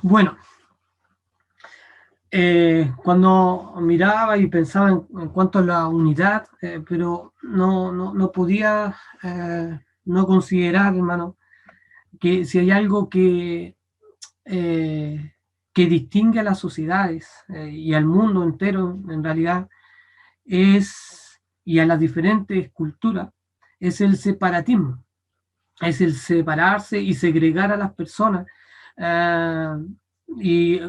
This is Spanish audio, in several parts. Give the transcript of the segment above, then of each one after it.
Bueno, cuando miraba y pensaba en cuanto a la unidad, pero no podía no considerar, hermano, que si hay algo eh, que distingue a las sociedades y al mundo entero, en realidad, y a las diferentes culturas, es el separatismo, es el separarse y segregar a las personas. eh, y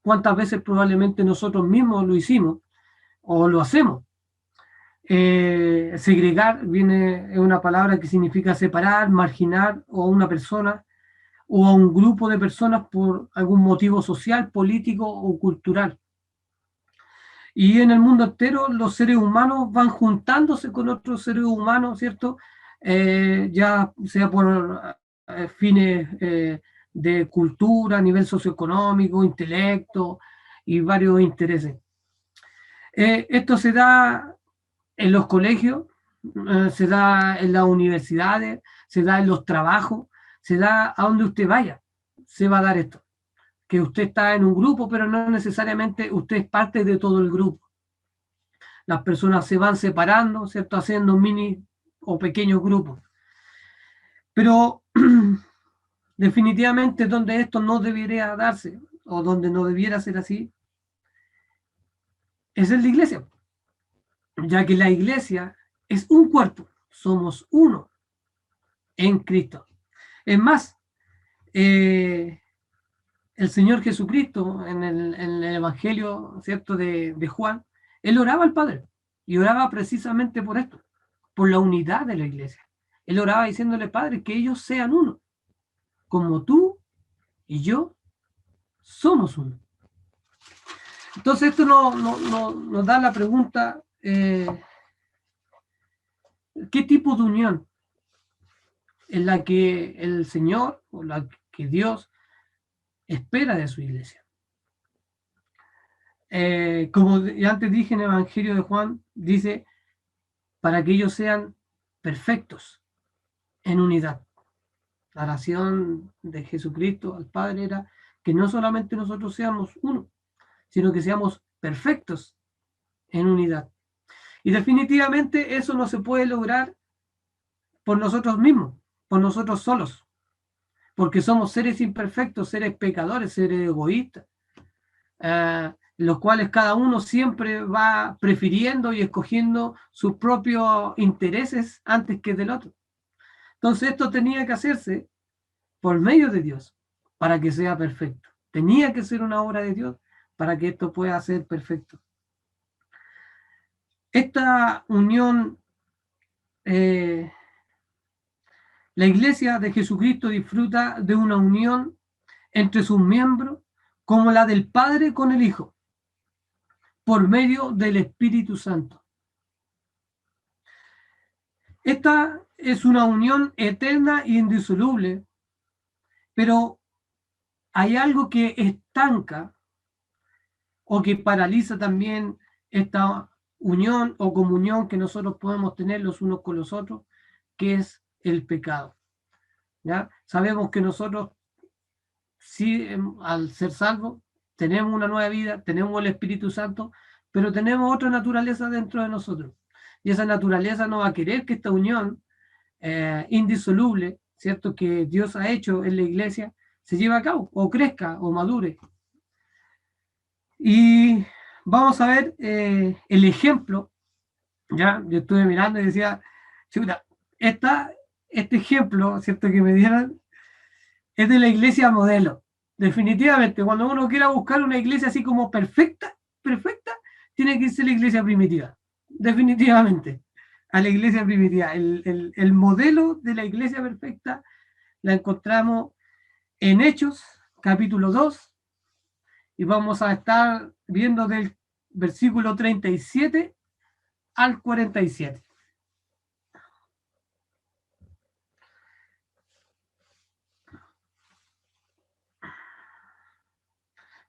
cuántas veces probablemente nosotros mismos lo hicimos o lo hacemos. Segregar es una palabra que significa separar, marginar a una persona o a un grupo de personas por algún motivo social, político o cultural. Y en el mundo entero los seres humanos van juntándose con otros seres humanos, ¿cierto? Ya sea por fines de cultura, a nivel socioeconómico, intelecto y varios intereses. Esto se da en los colegios, se da en las universidades, se da en los trabajos, se da a donde usted vaya, se va a dar esto. Que usted está en un grupo, pero no necesariamente usted es parte de todo el grupo. Las personas se van separando, ¿cierto? Haciendo mini o pequeños grupos. Pero definitivamente donde esto no debería darse o donde no debiera ser así, es en la iglesia, ya que la iglesia es un cuerpo, somos uno en Cristo. Es más, el Señor Jesucristo en el Evangelio, ¿cierto? De Juan, él oraba al Padre y oraba precisamente por esto, por la unidad de la iglesia. Él oraba diciéndole, Padre, que ellos sean uno, como tú y yo somos uno. Entonces esto nos da la pregunta, ¿qué tipo de unión es la que el Señor o la que Dios espera de su iglesia? Como antes dije en el Evangelio de Juan, dice, para que ellos sean perfectos en unidad. La oración de Jesucristo al Padre era que no solamente nosotros seamos uno, sino que seamos perfectos en unidad. Y definitivamente eso no se puede lograr por nosotros mismos, por nosotros solos, porque somos seres imperfectos, seres pecadores, seres egoístas, los cuales cada uno siempre va prefiriendo y escogiendo sus propios intereses antes que del otro. Entonces esto tenía que hacerse por medio de Dios para que sea perfecto. Tenía que ser una obra de Dios para que esto pueda ser perfecto. Esta unión, la iglesia de Jesucristo disfruta de una unión entre sus miembros como la del Padre con el Hijo, por medio del Espíritu Santo. Esta es una unión eterna e indisoluble, pero hay algo que estanca o que paraliza también esta unión o comunión que nosotros podemos tener los unos con los otros, que es el pecado. ¿Ya? Sabemos que nosotros, sí, al ser salvos, tenemos una nueva vida, tenemos el Espíritu Santo, pero tenemos otra naturaleza dentro de nosotros. Y esa naturaleza no va a querer que esta unión indisoluble, ¿cierto?, que Dios ha hecho en la iglesia, se lleve a cabo, o crezca, o madure. Y vamos a ver el ejemplo, ya, yo estuve mirando y decía, chuta, este ejemplo, ¿cierto?, que me dieron, es de la iglesia modelo. Definitivamente, cuando uno quiera buscar una iglesia así como perfecta, perfecta, tiene que irse a la iglesia primitiva. Definitivamente, a la iglesia primitiva. El modelo de la iglesia perfecta la encontramos en Hechos, capítulo 2, y vamos a estar viendo del versículo 37 al 47.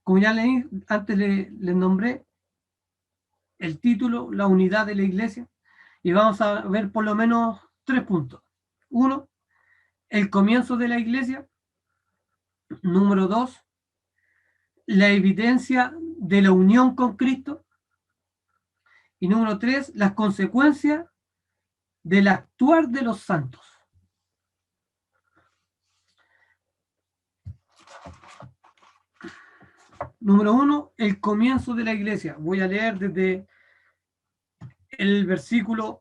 Como ya leí, antes les nombré el título, la unidad de la iglesia, y vamos a ver por lo menos 3 puntos. 1, el comienzo de la iglesia. Número 2, la evidencia de la unión con Cristo. Y número 3, las consecuencias del actuar de los santos. Número 1, el comienzo de la iglesia. Voy a leer desde el versículo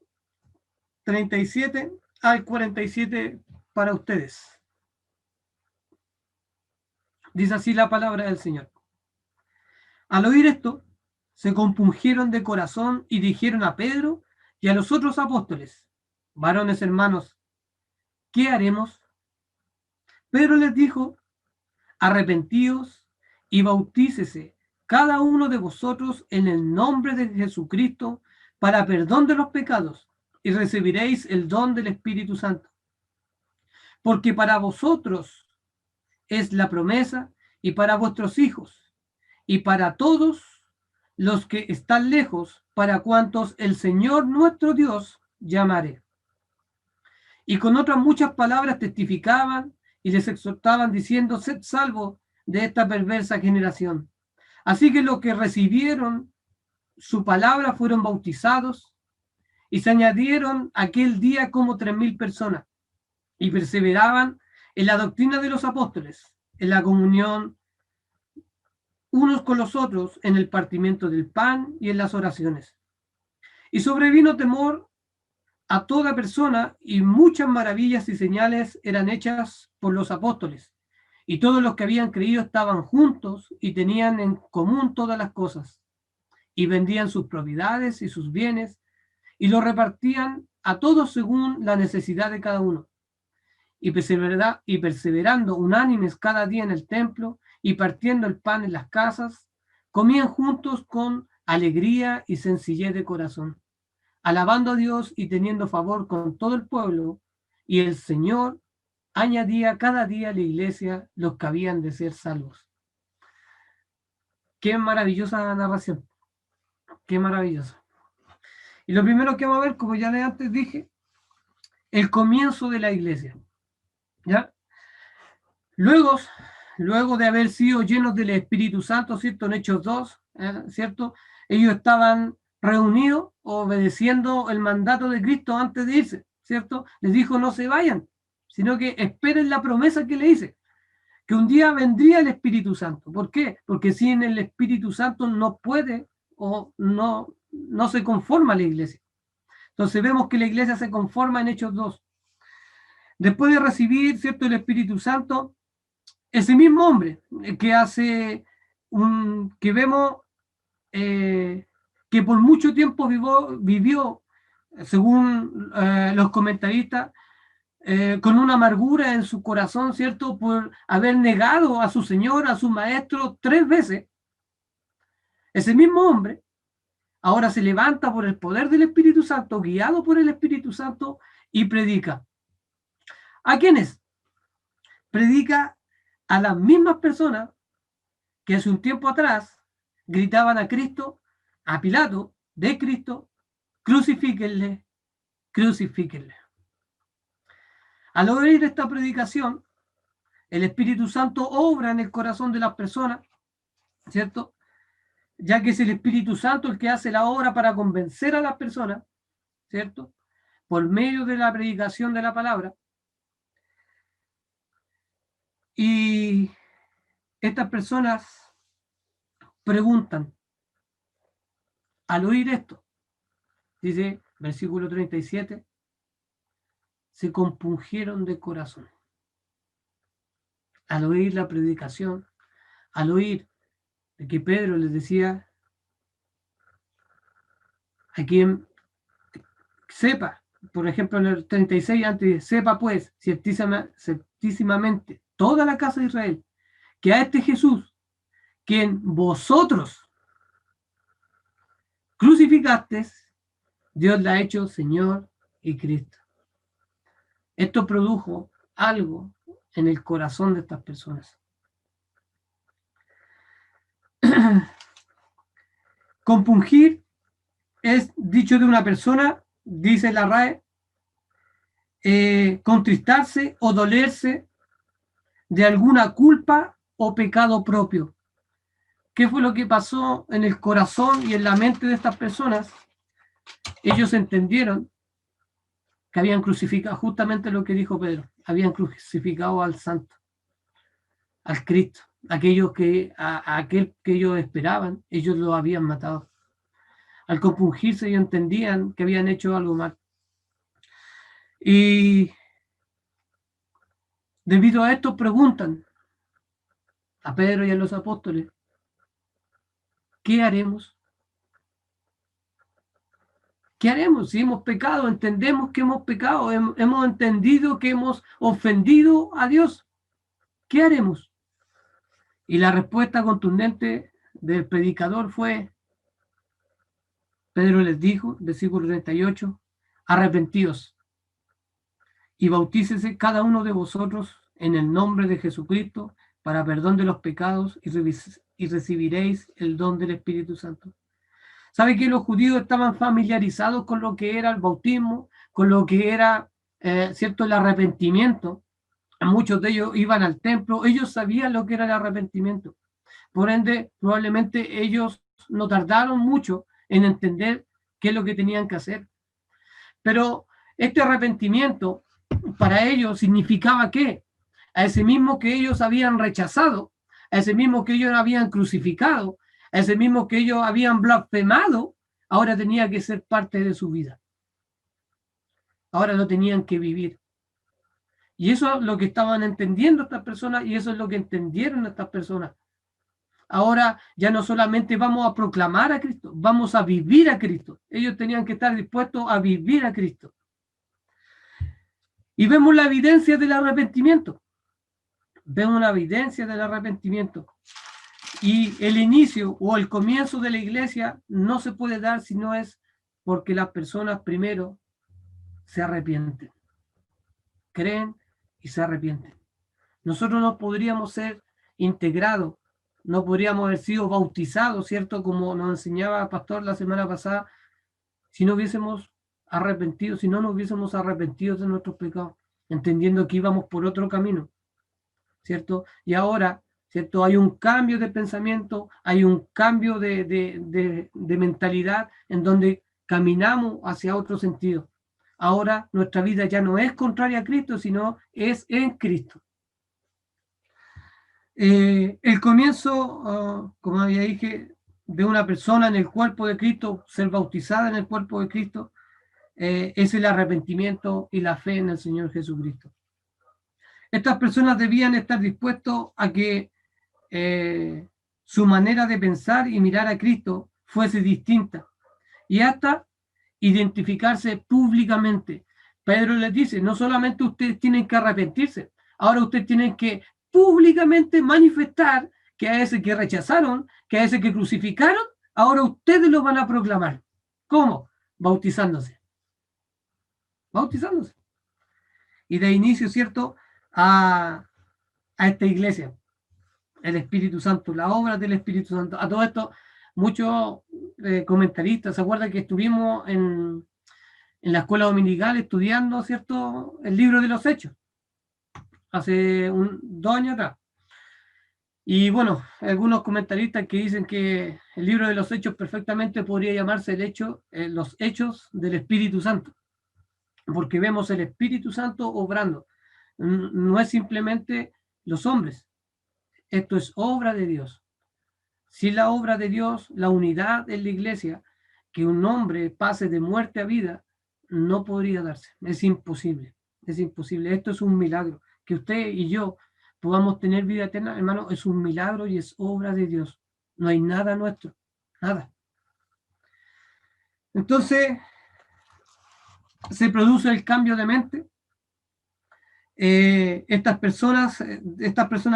37 al 47 para ustedes. Dice así la palabra del Señor. Al oír esto, se compungieron de corazón y dijeron a Pedro y a los otros apóstoles: varones hermanos, ¿qué haremos? Pedro les dijo: arrepentíos y bautícese cada uno de vosotros en el nombre de Jesucristo para perdón de los pecados, y recibiréis el don del Espíritu Santo. Porque para vosotros es la promesa, y para vuestros hijos, y para todos los que están lejos, para cuantos el Señor nuestro Dios llamare. Y con otras muchas palabras testificaban y les exhortaban diciendo: sed salvos de esta perversa generación. Así que los que recibieron su palabra fueron bautizados, y se añadieron aquel día como 3,000 personas, y perseveraban en la doctrina de los apóstoles, en la comunión unos con los otros, en el partimiento del pan y en las oraciones. Y sobrevino temor a toda persona, y muchas maravillas y señales eran hechas por los apóstoles. Y todos los que habían creído estaban juntos y tenían en común todas las cosas, y vendían sus propiedades y sus bienes, y los repartían a todos según la necesidad de cada uno. Y perseverando unánimes cada día en el templo, y partiendo el pan en las casas, comían juntos con alegría y sencillez de corazón, alabando a Dios y teniendo favor con todo el pueblo. Y el Señor añadía cada día a la iglesia los que habían de ser salvos. Qué maravillosa narración, qué maravillosa. Y lo primero que vamos a ver, como ya antes dije, el comienzo de la iglesia. ¿Ya? Luego de haber sido llenos del Espíritu Santo, ¿cierto? En Hechos 2, ¿cierto? Ellos estaban reunidos obedeciendo el mandato de Cristo antes de irse, ¿cierto? Les dijo: no se vayan, sino que esperen la promesa que le hice, que un día vendría el Espíritu Santo. ¿Por qué? Porque sin el Espíritu Santo no puede o no se conforma la iglesia. Entonces vemos que la iglesia se conforma en Hechos 2. Después de recibir, ¿cierto?, el Espíritu Santo, ese mismo hombre que vemos que por mucho tiempo vivió según los comentaristas, con una amargura en su corazón, ¿cierto?, por haber negado a su Señor, a su Maestro 3 veces. Ese mismo hombre ahora se levanta por el poder del Espíritu Santo, guiado por el Espíritu Santo, y predica. ¿A quiénes? Predica a las mismas personas que hace un tiempo atrás gritaban a Cristo, a Pilato, de Cristo: crucifíquenle, crucifíquenle. Al oír esta predicación, el Espíritu Santo obra en el corazón de las personas, ¿cierto? Ya que es el Espíritu Santo el que hace la obra para convencer a las personas, ¿cierto?, por medio de la predicación de la palabra. Y estas personas preguntan, al oír esto, dice versículo 37, se compungieron de corazón. Al oír la predicación, al oír de que Pedro les decía: a quien sepa, por ejemplo en el 36 antes, sepa pues ciertísimamente toda la casa de Israel, que a este Jesús, quien vosotros crucificasteis, Dios la ha hecho Señor y Cristo. Esto produjo algo en el corazón de estas personas. Compungir es dicho de una persona, dice la RAE, contristarse o dolerse de alguna culpa o pecado propio. ¿Qué fue lo que pasó en el corazón y en la mente de estas personas? Ellos entendieron que habían crucificado, justamente lo que dijo Pedro, habían crucificado al santo, al Cristo, a aquel que ellos esperaban, ellos lo habían matado. Al compungirse ellos entendían que habían hecho algo mal. Y debido a esto preguntan a Pedro y a los apóstoles, ¿qué haremos? ¿Qué haremos si hemos pecado? Entendemos que hemos pecado, hemos entendido que hemos ofendido a Dios. ¿Qué haremos? Y la respuesta contundente del predicador fue, Pedro les dijo, versículo 38, arrepentíos y bautícese cada uno de vosotros en el nombre de Jesucristo para perdón de los pecados y recibiréis el don del Espíritu Santo. ¿Sabe que los judíos estaban familiarizados con lo que era el bautismo, con lo que era, cierto, el arrepentimiento? Muchos de ellos iban al templo, ellos sabían lo que era el arrepentimiento. Por ende, probablemente ellos no tardaron mucho en entender qué es lo que tenían que hacer. Pero este arrepentimiento para ellos significaba que a ese mismo que ellos habían rechazado, a ese mismo que ellos habían crucificado, a ese mismo que ellos habían blasfemado, ahora tenía que ser parte de su vida. Ahora lo tenían que vivir. Y eso es lo que estaban entendiendo estas personas y eso es lo que entendieron estas personas. Ahora ya no solamente vamos a proclamar a Cristo, vamos a vivir a Cristo. Ellos tenían que estar dispuestos a vivir a Cristo. Y vemos la evidencia del arrepentimiento. Vemos la evidencia del arrepentimiento. Y el inicio o el comienzo de la iglesia no se puede dar si no es porque las personas primero se arrepienten. Creen y se arrepienten. Nosotros no podríamos ser integrados, no podríamos haber sido bautizados, ¿cierto? Como nos enseñaba el pastor la semana pasada, si no hubiésemos arrepentido, si no nos hubiésemos arrepentido de nuestros pecados, entendiendo que íbamos por otro camino, ¿cierto? Y ahora, ¿cierto? Hay un cambio de pensamiento, hay un cambio de mentalidad en donde caminamos hacia otro sentido. Ahora nuestra vida ya no es contraria a Cristo, sino es en Cristo. El comienzo, como había dije, de una persona en el cuerpo de Cristo, ser bautizada en el cuerpo de Cristo, es el arrepentimiento y la fe en el Señor Jesucristo. Estas personas debían estar dispuestos a que su manera de pensar y mirar a Cristo fuese distinta y hasta identificarse públicamente. Pedro les dice, no solamente ustedes tienen que arrepentirse, ahora ustedes tienen que públicamente manifestar que a ese que rechazaron, que a ese que crucificaron, ahora ustedes lo van a proclamar. ¿Cómo? Bautizándose. Bautizándose. Y de inicio, ¿cierto?, a esta iglesia, el Espíritu Santo, la obra del Espíritu Santo. A todo esto, muchos comentaristas, ¿se acuerdan que estuvimos en la escuela dominical estudiando, ¿cierto?, el libro de los Hechos, hace 2 años atrás? Y bueno, algunos comentaristas que dicen que el libro de los Hechos perfectamente podría llamarse los Hechos del Espíritu Santo, porque vemos el Espíritu Santo obrando. No es simplemente los hombres, esto es obra de Dios. Sin la obra de Dios, la unidad en la iglesia, que un hombre pase de muerte a vida, no podría darse. Es imposible, es imposible. Esto es un milagro. Que usted y yo podamos tener vida eterna, hermano, es un milagro y es obra de Dios. No hay nada nuestro, nada. Entonces, se produce el cambio de mente. Estas personas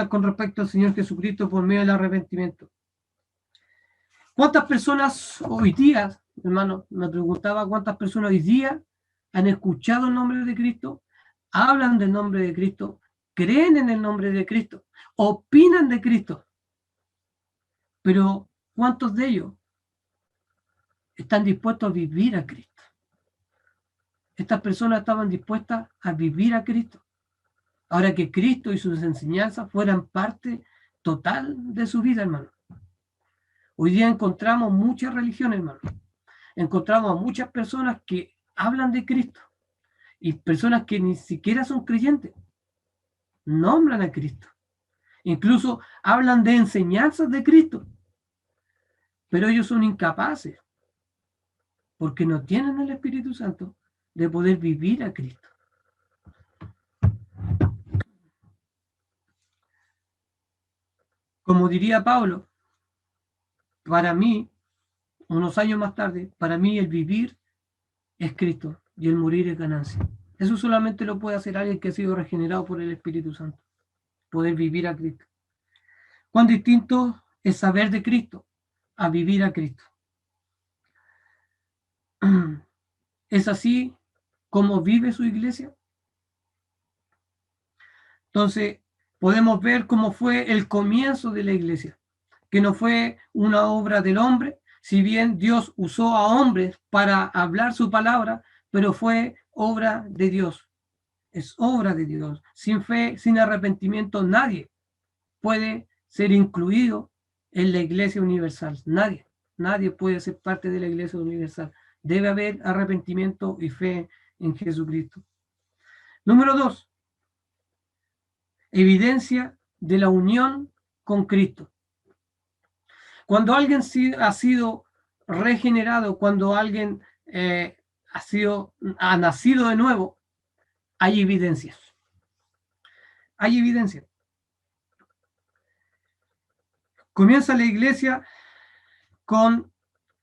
con respecto al Señor Jesucristo por medio del arrepentimiento. ¿Cuántas personas hoy día, hermano, me preguntaba cuántas personas hoy día han escuchado el nombre de Cristo, hablan del nombre de Cristo, creen en el nombre de Cristo, opinan de Cristo? Pero ¿cuántos de ellos están dispuestos a vivir a Cristo? Estas personas estaban dispuestas a vivir a Cristo. Ahora que Cristo y sus enseñanzas fueran parte total de su vida, hermano. Hoy día encontramos muchas religiones, hermano. Encontramos a muchas personas que hablan de Cristo y personas que ni siquiera son creyentes, nombran a Cristo. Incluso hablan de enseñanzas de Cristo, pero ellos son incapaces, porque no tienen el Espíritu Santo, de poder vivir a Cristo. Como diría Pablo, para mí, unos años más tarde, para mí el vivir es Cristo y el morir es ganancia. Eso solamente lo puede hacer alguien que ha sido regenerado por el Espíritu Santo, poder vivir a Cristo. Cuán distinto es saber de Cristo a vivir a Cristo. ¿Es así como vive su iglesia? Entonces, podemos ver cómo fue el comienzo de la iglesia, que no fue una obra del hombre, si bien Dios usó a hombres para hablar su palabra, pero fue obra de Dios. Es obra de Dios. Sin fe, sin arrepentimiento, nadie puede ser incluido en la iglesia universal. Nadie puede ser parte de la iglesia universal. Debe haber arrepentimiento y fe en Jesucristo. Número 2, evidencia de la unión con Cristo. Cuando alguien ha sido regenerado, cuando alguien ha nacido de nuevo, hay evidencias. Hay evidencia. Comienza la iglesia con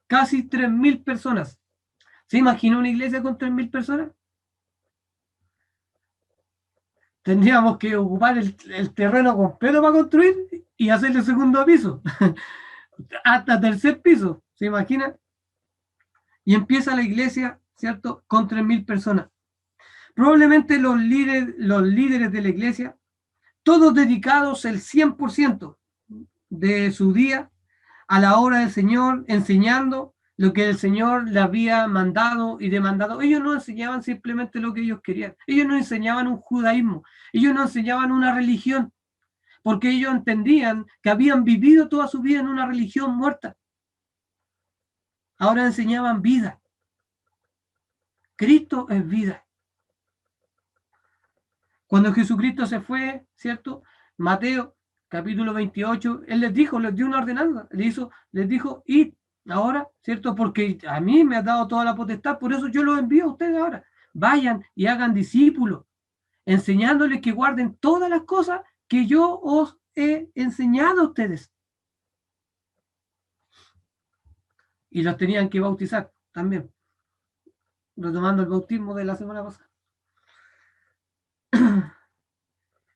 casi 3.000 personas. ¿Se imagina una iglesia con 3.000 personas? Tendríamos que ocupar el terreno completo para construir y hacer el segundo piso, hasta tercer piso, ¿se imagina? Y empieza la iglesia, ¿cierto?, con 3.000 personas. Probablemente los líderes de la iglesia, todos dedicados el 100% de su día a la obra del Señor, enseñando lo que el Señor le había mandado y demandado. Ellos no enseñaban simplemente lo que ellos querían. Ellos no enseñaban un judaísmo. Ellos no enseñaban una religión, porque ellos entendían que habían vivido toda su vida en una religión muerta. Ahora enseñaban vida. Cristo es vida. Cuando Jesucristo se fue, ¿cierto? Mateo, capítulo 28, Él les dio una ordenanza, les dijo, id ahora, ¿cierto? Porque a mí me ha dado toda la potestad, por eso yo los envío a ustedes ahora. Vayan y hagan discípulos, enseñándoles que guarden todas las cosas que yo os he enseñado a ustedes. Y los tenían que bautizar también, retomando el bautismo de la semana pasada.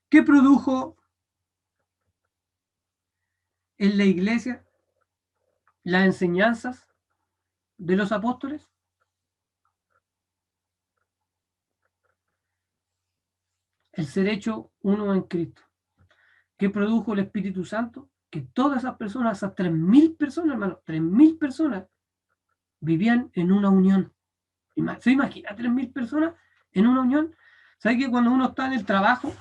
¿Qué produjo en la iglesia las enseñanzas de los apóstoles? El ser hecho uno en Cristo. ¿Qué produjo el Espíritu Santo? Que todas esas personas, esas 3.000 personas, hermano, 3.000 personas vivían en una unión. ¿Se imagina 3.000 personas en una unión? ¿Sabes que cuando uno está en el trabajo,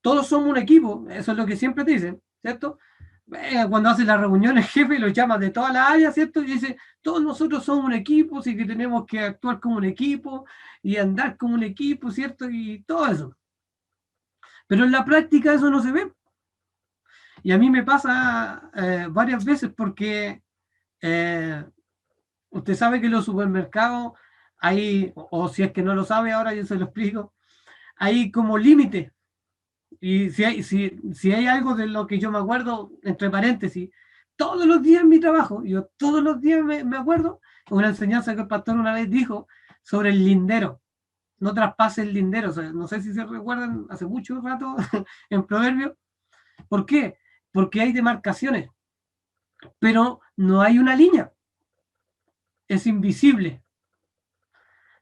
todos somos un equipo? Eso es lo que siempre te dicen, ¿cierto? Cuando hace la reunión el jefe los llama de todas las áreas, ¿cierto? Y dice, todos nosotros somos un equipo, así que tenemos que actuar como un equipo y andar como un equipo, ¿cierto? Y todo eso. Pero en la práctica eso no se ve. Y a mí me pasa varias veces porque usted sabe que en los supermercados hay, o si es que no lo sabe ahora yo se lo explico, hay como límite. Y si hay algo de lo que yo me acuerdo, entre paréntesis, todos los días en mi trabajo, yo todos los días me acuerdo, una enseñanza que el pastor una vez dijo sobre el lindero. No traspase el lindero. O sea, no sé si se recuerdan, hace mucho rato en Proverbios. ¿Por qué? Porque hay demarcaciones, pero no hay una línea. Es invisible.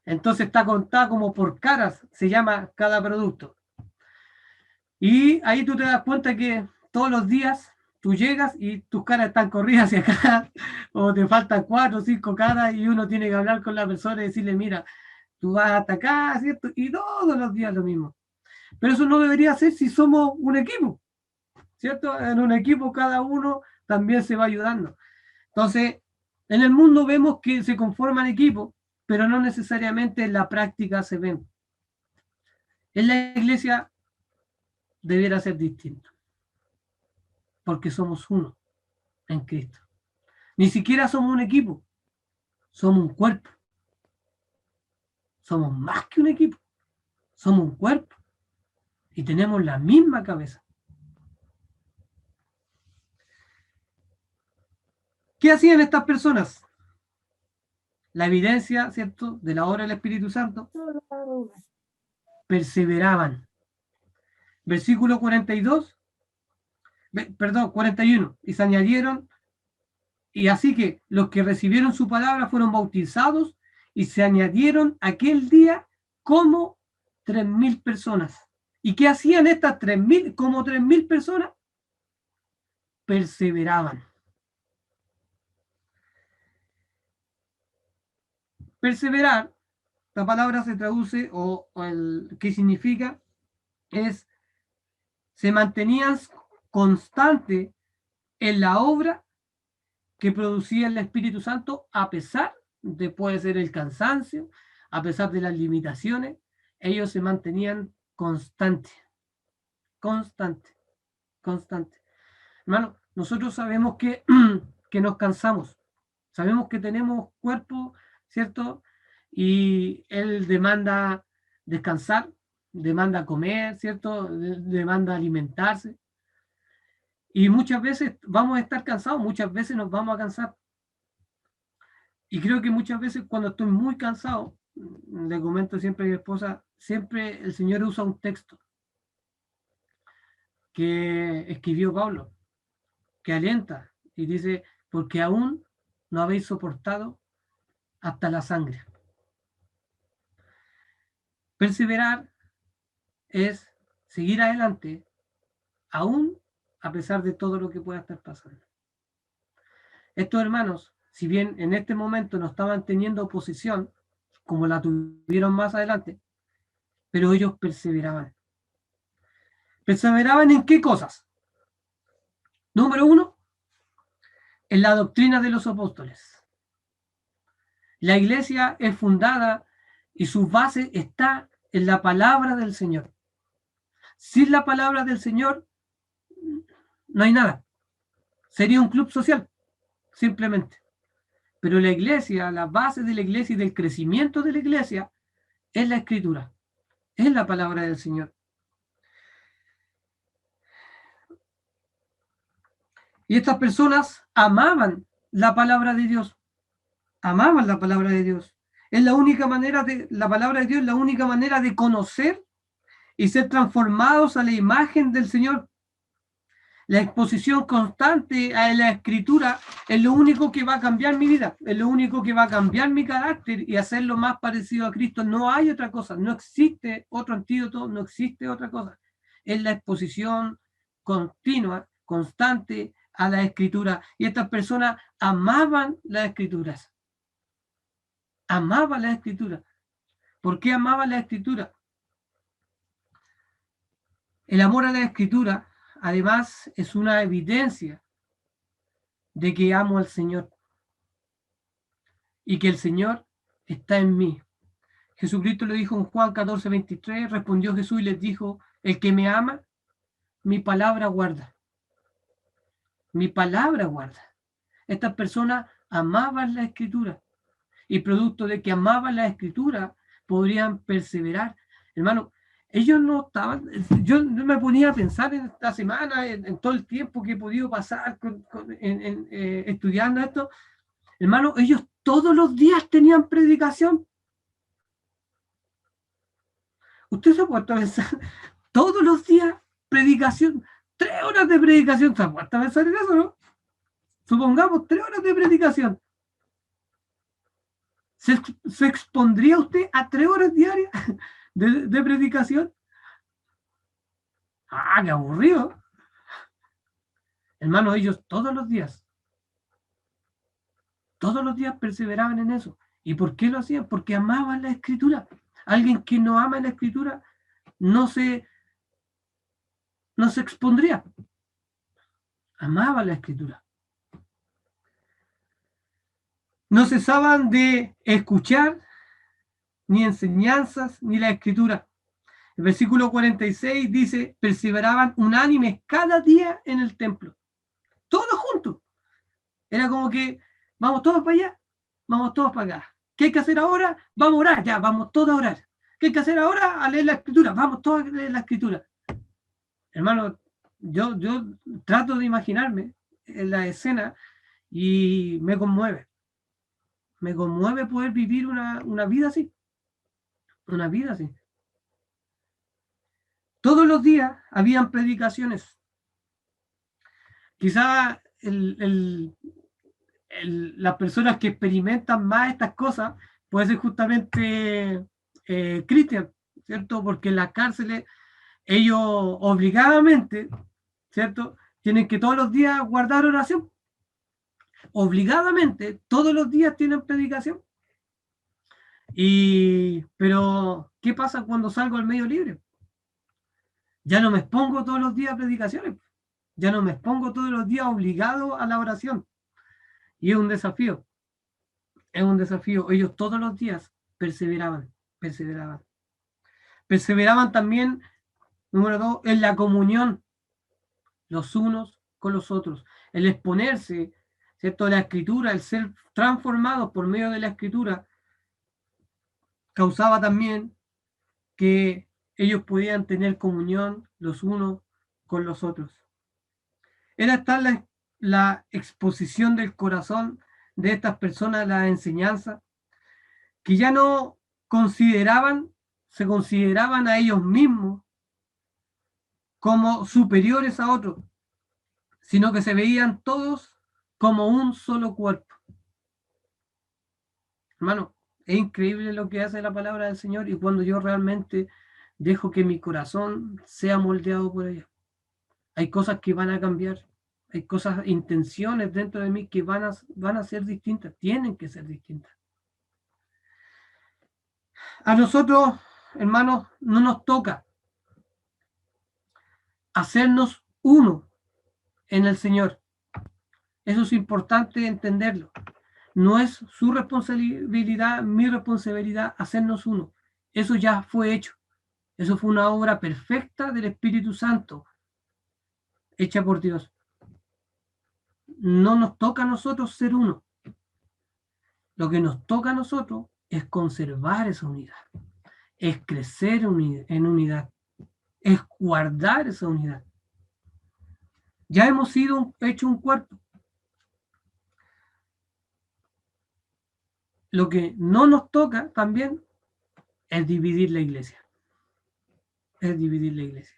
Entonces está contada como por caras, se llama cada producto. Y ahí tú te das cuenta que todos los días tú llegas y tus caras están corridas hacia acá, o te faltan 4 o 5 caras y uno tiene que hablar con la persona y decirle, mira, tú vas hasta acá, ¿cierto? Y todos los días lo mismo. Pero eso no debería ser si somos un equipo, ¿cierto? En un equipo cada uno también se va ayudando. Entonces, en el mundo vemos que se conforman equipos, pero no necesariamente en la práctica se ven. En la iglesia debiera ser distinto, porque somos uno en Cristo. Ni siquiera somos un equipo, somos un cuerpo. Somos más que un equipo, somos un cuerpo y tenemos la misma cabeza. ¿Qué hacían estas personas? La evidencia, ¿cierto?, de la obra del Espíritu Santo, perseveraban. Versículo 42, perdón, 41, y se añadieron, y así que los que recibieron su palabra fueron bautizados y se añadieron aquel día como 3.000 personas. ¿Y qué hacían estas 3.000, como 3.000 personas? Perseveraban. Perseverar, la palabra se traduce, ¿qué significa? Es, se mantenían constantes en la obra que producía el Espíritu Santo, a pesar de, puede ser el cansancio, a pesar de las limitaciones, ellos se mantenían constantes, constantes, constantes. Hermano, nosotros sabemos que nos cansamos, sabemos que tenemos cuerpo, ¿cierto? Y él demanda descansar, demanda comer, ¿cierto? Demanda alimentarse. Y muchas veces vamos a estar cansados, muchas veces nos vamos a cansar. Y creo que muchas veces cuando estoy muy cansado, le comento siempre a mi esposa, siempre el Señor usa un texto que escribió Pablo, que alienta y dice, porque aún no habéis soportado hasta la sangre. Perseverar es seguir adelante, aún a pesar de todo lo que pueda estar pasando. Estos hermanos, si bien en este momento no estaban teniendo oposición, como la tuvieron más adelante, pero ellos perseveraban. ¿Perseveraban en qué cosas? Número 1, en la doctrina de los apóstoles. La iglesia es fundada y su base está en la palabra del Señor. Sin la palabra del Señor no hay nada. Sería un club social, simplemente. Pero la iglesia, la base de la iglesia y del crecimiento de la iglesia es la escritura, es la palabra del Señor. Y estas personas amaban la palabra de Dios, amaban la palabra de Dios. Es la única manera la palabra de Dios es la única manera de conocer y ser transformados a la imagen del Señor. La exposición constante a la escritura es lo único que va a cambiar mi vida, es lo único que va a cambiar mi carácter y hacerlo más parecido a Cristo. No hay otra cosa, no existe otro antídoto, no existe otra cosa. Es la exposición continua, constante a la escritura. Y estas personas amaban las escrituras. Amaban las escrituras. ¿Por qué amaban la escritura? El amor a la escritura, además, es una evidencia de que amo al Señor y que el Señor está en mí. Jesucristo lo dijo en Juan 14:23, respondió Jesús y les dijo, el que me ama, mi palabra guarda. Mi palabra guarda. Estas personas amaban la escritura y producto de que amaban la escritura podrían perseverar. Hermano, ellos no estaban, yo me ponía a pensar en esta semana, en todo el tiempo que he podido pasar estudiando esto, hermano, ellos todos los días tenían predicación. Usted se ha puesto a pensar, todos los días predicación, 3 horas de predicación, ¿se ha puesto a pensar en eso, no? Supongamos 3 horas de predicación. ¿Se expondría usted a 3 horas diarias de predicación? ¡Ah, qué aburrido! Hermano, ellos todos los días perseveraban en eso. ¿Y por qué lo hacían? Porque amaban la escritura. Alguien que no ama la escritura no se expondría. Amaba la escritura. No cesaban de escuchar ni enseñanzas ni la escritura. El versículo 46 dice, perseveraban unánimes cada día en el templo, todos juntos. Era como que vamos todos para allá, vamos todos para acá. ¿Qué hay que hacer ahora? Vamos a orar, ya, vamos todos a orar. ¿Qué hay que hacer ahora? A leer la escritura, vamos todos a leer la escritura. Hermano, yo trato de imaginarme en la escena y me conmueve. Me conmueve poder vivir una vida así. Una vida así. Todos los días habían predicaciones. Quizá las personas que experimentan más estas cosas puede ser justamente Cristian, ¿cierto? Porque en las cárceles ellos obligadamente, ¿cierto? Tienen que todos los días guardar oración. Obligadamente, todos los días tienen predicación. Pero, ¿qué pasa cuando salgo al medio libre? Ya no me expongo todos los días a predicaciones. Ya no me expongo todos los días obligado a la oración. Y es un desafío. Es un desafío. Ellos todos los días perseveraban, perseveraban. Perseveraban también, número 2, en la comunión los unos con los otros. El exponerse, ¿cierto? La escritura, el ser transformados por medio de la escritura, causaba también que ellos podían tener comunión los unos con los otros. Era tal la exposición del corazón de estas personas a la enseñanza que ya no se consideraban a ellos mismos como superiores a otros, sino que se veían todos como un solo cuerpo. Hermano, es increíble lo que hace la palabra del Señor y cuando yo realmente dejo que mi corazón sea moldeado por ella. Hay cosas que van a cambiar, hay cosas, intenciones dentro de mí que van a ser distintas, tienen que ser distintas. A nosotros, hermanos, no nos toca hacernos uno en el Señor. Eso es importante entenderlo. No es su responsabilidad, mi responsabilidad hacernos uno. Eso ya fue hecho. Eso fue una obra perfecta del Espíritu Santo, hecha por Dios. No nos toca a nosotros ser uno. Lo que nos toca a nosotros es conservar esa unidad, es crecer en unidad, es guardar esa unidad. Ya hemos sido hecho un cuerpo. Lo que no nos toca también es dividir la iglesia. Es dividir la iglesia.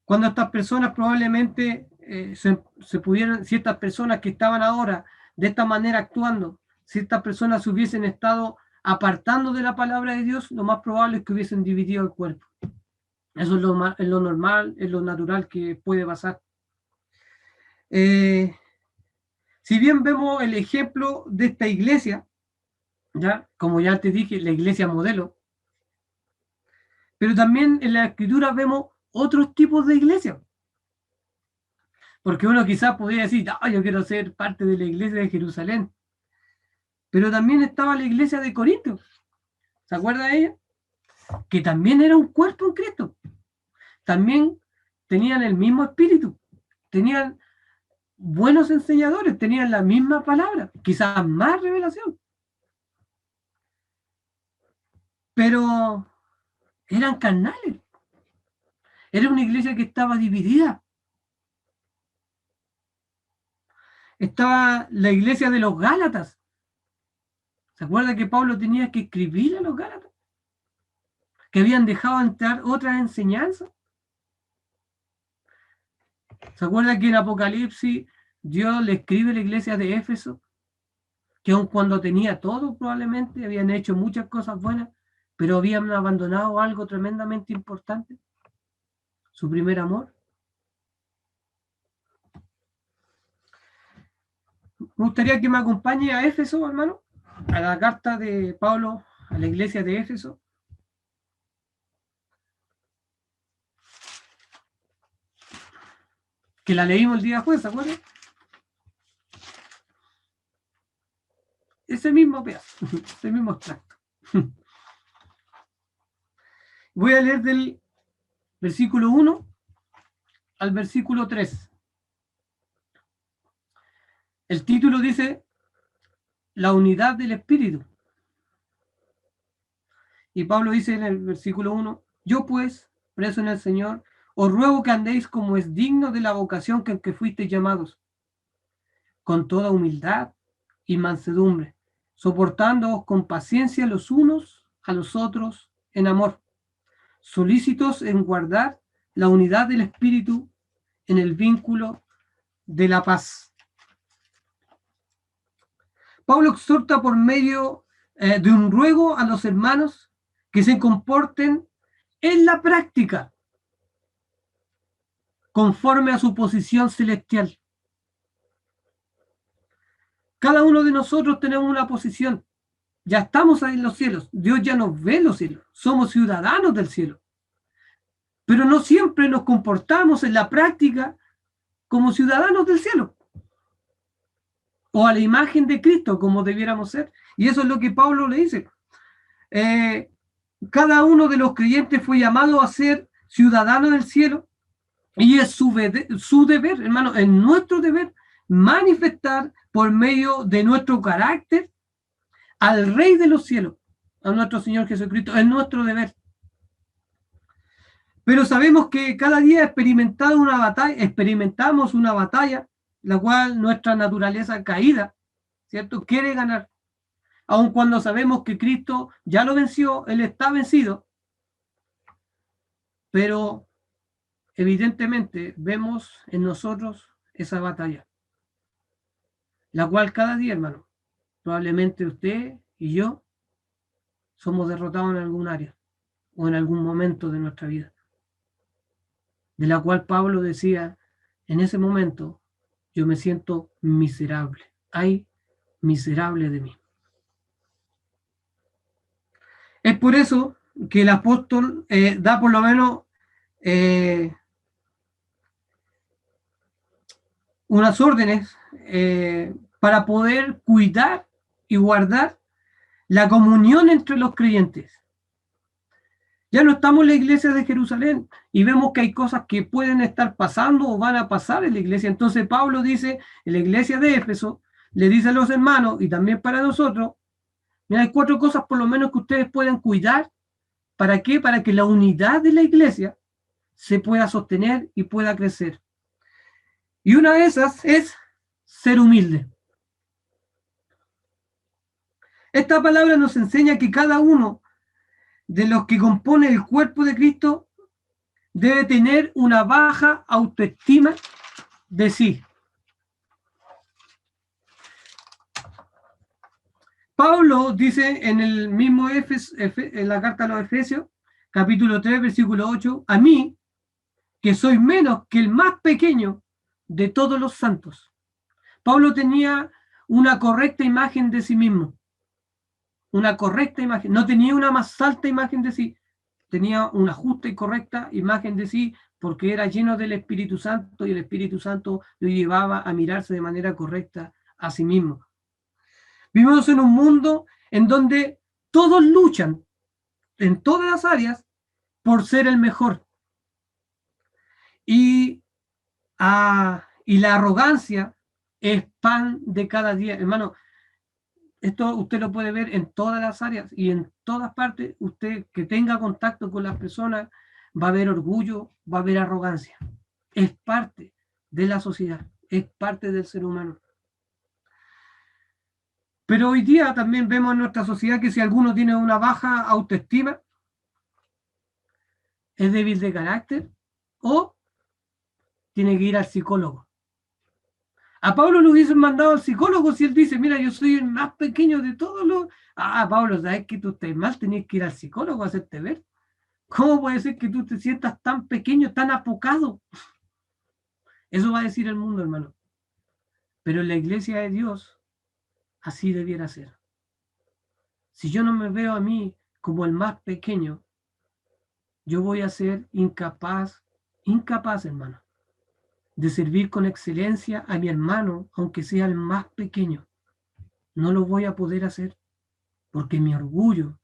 Cuando estas personas probablemente se pudieran, si estas personas que estaban ahora de esta manera actuando, si estas personas se hubiesen estado apartando de la palabra de Dios, lo más probable es que hubiesen dividido el cuerpo. Eso es lo normal, es lo natural que puede pasar. Si bien vemos el ejemplo de esta iglesia, ya, como ya te dije, la iglesia modelo, pero también en la escritura vemos otros tipos de iglesias. Porque uno quizás podría decir, ah, yo quiero ser parte de la iglesia de Jerusalén. Pero también estaba la iglesia de Corinto. ¿Se acuerda de ella? Que también era un cuerpo en Cristo. También tenían el mismo espíritu. Tenían buenos enseñadores, tenían la misma palabra, quizás más revelación. Pero eran carnales. Era una iglesia que estaba dividida. Estaba la iglesia de los Gálatas. ¿Se acuerda que Pablo tenía que escribir a los Gálatas? Que habían dejado entrar otras enseñanzas. ¿Se acuerda que en Apocalipsis Dios le escribe a la iglesia de Éfeso? Que aun cuando tenía todo, probablemente habían hecho muchas cosas buenas, pero habían abandonado algo tremendamente importante, su primer amor. Me gustaría que me acompañe a Éfeso, hermano, a la carta de Pablo a la iglesia de Éfeso. Que la leímos el día jueves, ¿se acuerdan? ese mismo pedazo, ese mismo extracto. Voy a leer del versículo 1 al versículo 3. El título dice, la unidad del Espíritu. Y Pablo dice en el versículo 1, yo pues, preso en el Señor, os ruego que andéis como es digno de la vocación en que fuisteis llamados, con toda humildad y mansedumbre, soportándoos con paciencia los unos a los otros en amor, solícitos en guardar la unidad del Espíritu en el vínculo de la paz. Pablo exhorta por medio de un ruego a los hermanos que se comporten en la práctica conforme a su posición celestial. Cada uno de nosotros tenemos una posición. Ya estamos ahí en los cielos. Dios ya nos ve en los cielos. Somos ciudadanos del cielo. Pero no siempre nos comportamos en la práctica como ciudadanos del cielo. O a la imagen de Cristo, como debiéramos ser. Y eso es lo que Pablo le dice. Cada uno de los creyentes fue llamado a ser ciudadano del cielo. Y es su deber, hermano, es nuestro deber manifestar por medio de nuestro carácter al Rey de los cielos, a nuestro Señor Jesucristo. Es nuestro deber. Pero sabemos que cada día experimentamos una batalla, la cual nuestra naturaleza caída, ¿cierto?, quiere ganar. Aun cuando sabemos que Cristo ya lo venció, Él está vencido. Pero evidentemente vemos en nosotros esa batalla, la cual cada día, hermano, probablemente usted y yo somos derrotados en algún área o en algún momento de nuestra vida, de la cual Pablo decía, en ese momento yo me siento miserable. Ay, miserable de mí. Es por eso que el apóstol da por lo menos unas órdenes para poder cuidar y guardar la comunión entre los creyentes. Ya no estamos en la iglesia de Jerusalén y vemos que hay cosas que pueden estar pasando o van a pasar en la iglesia. Entonces Pablo dice, en la iglesia de Éfeso, le dice a los hermanos y también para nosotros, mira, hay 4 cosas por lo menos que ustedes pueden cuidar. ¿Para qué? Para que la unidad de la iglesia se pueda sostener y pueda crecer. Y una de esas es ser humilde. Esta palabra nos enseña que cada uno de los que compone el cuerpo de Cristo debe tener una baja autoestima de sí. Pablo dice en el mismo en la carta a los Efesios, capítulo 3, versículo 8, a mí, que soy menos que el más pequeño de todos los santos. Pablo tenía una correcta imagen de sí mismo. Una correcta imagen. No tenía una más alta imagen de sí. Tenía una justa y correcta imagen de sí porque era lleno del Espíritu Santo y el Espíritu Santo lo llevaba a mirarse de manera correcta a sí mismo. Vivimos en un mundo en donde todos luchan en todas las áreas por ser el mejor. Y la arrogancia es pan de cada día. Hermano, esto usted lo puede ver en todas las áreas y en todas partes. Usted que tenga contacto con las personas va a haber orgullo, va a haber arrogancia. Es parte de la sociedad, es parte del ser humano. Pero hoy día también vemos en nuestra sociedad que si alguno tiene una baja autoestima, es débil de carácter o tiene que ir al psicólogo. A Pablo lo hubiesen mandado al psicólogo si él dice, mira, yo soy el más pequeño de todos los... Pablo, ¿sabes que tú estás mal? Tenías que ir al psicólogo a hacerte ver. ¿Cómo puede ser que tú te sientas tan pequeño, tan apocado? Eso va a decir el mundo, hermano. Pero en la iglesia de Dios, así debiera ser. Si yo no me veo a mí como el más pequeño, yo voy a ser incapaz, hermano, de servir con excelencia a mi hermano, aunque sea el más pequeño. no lo voy a poder hacer porque mi orgullo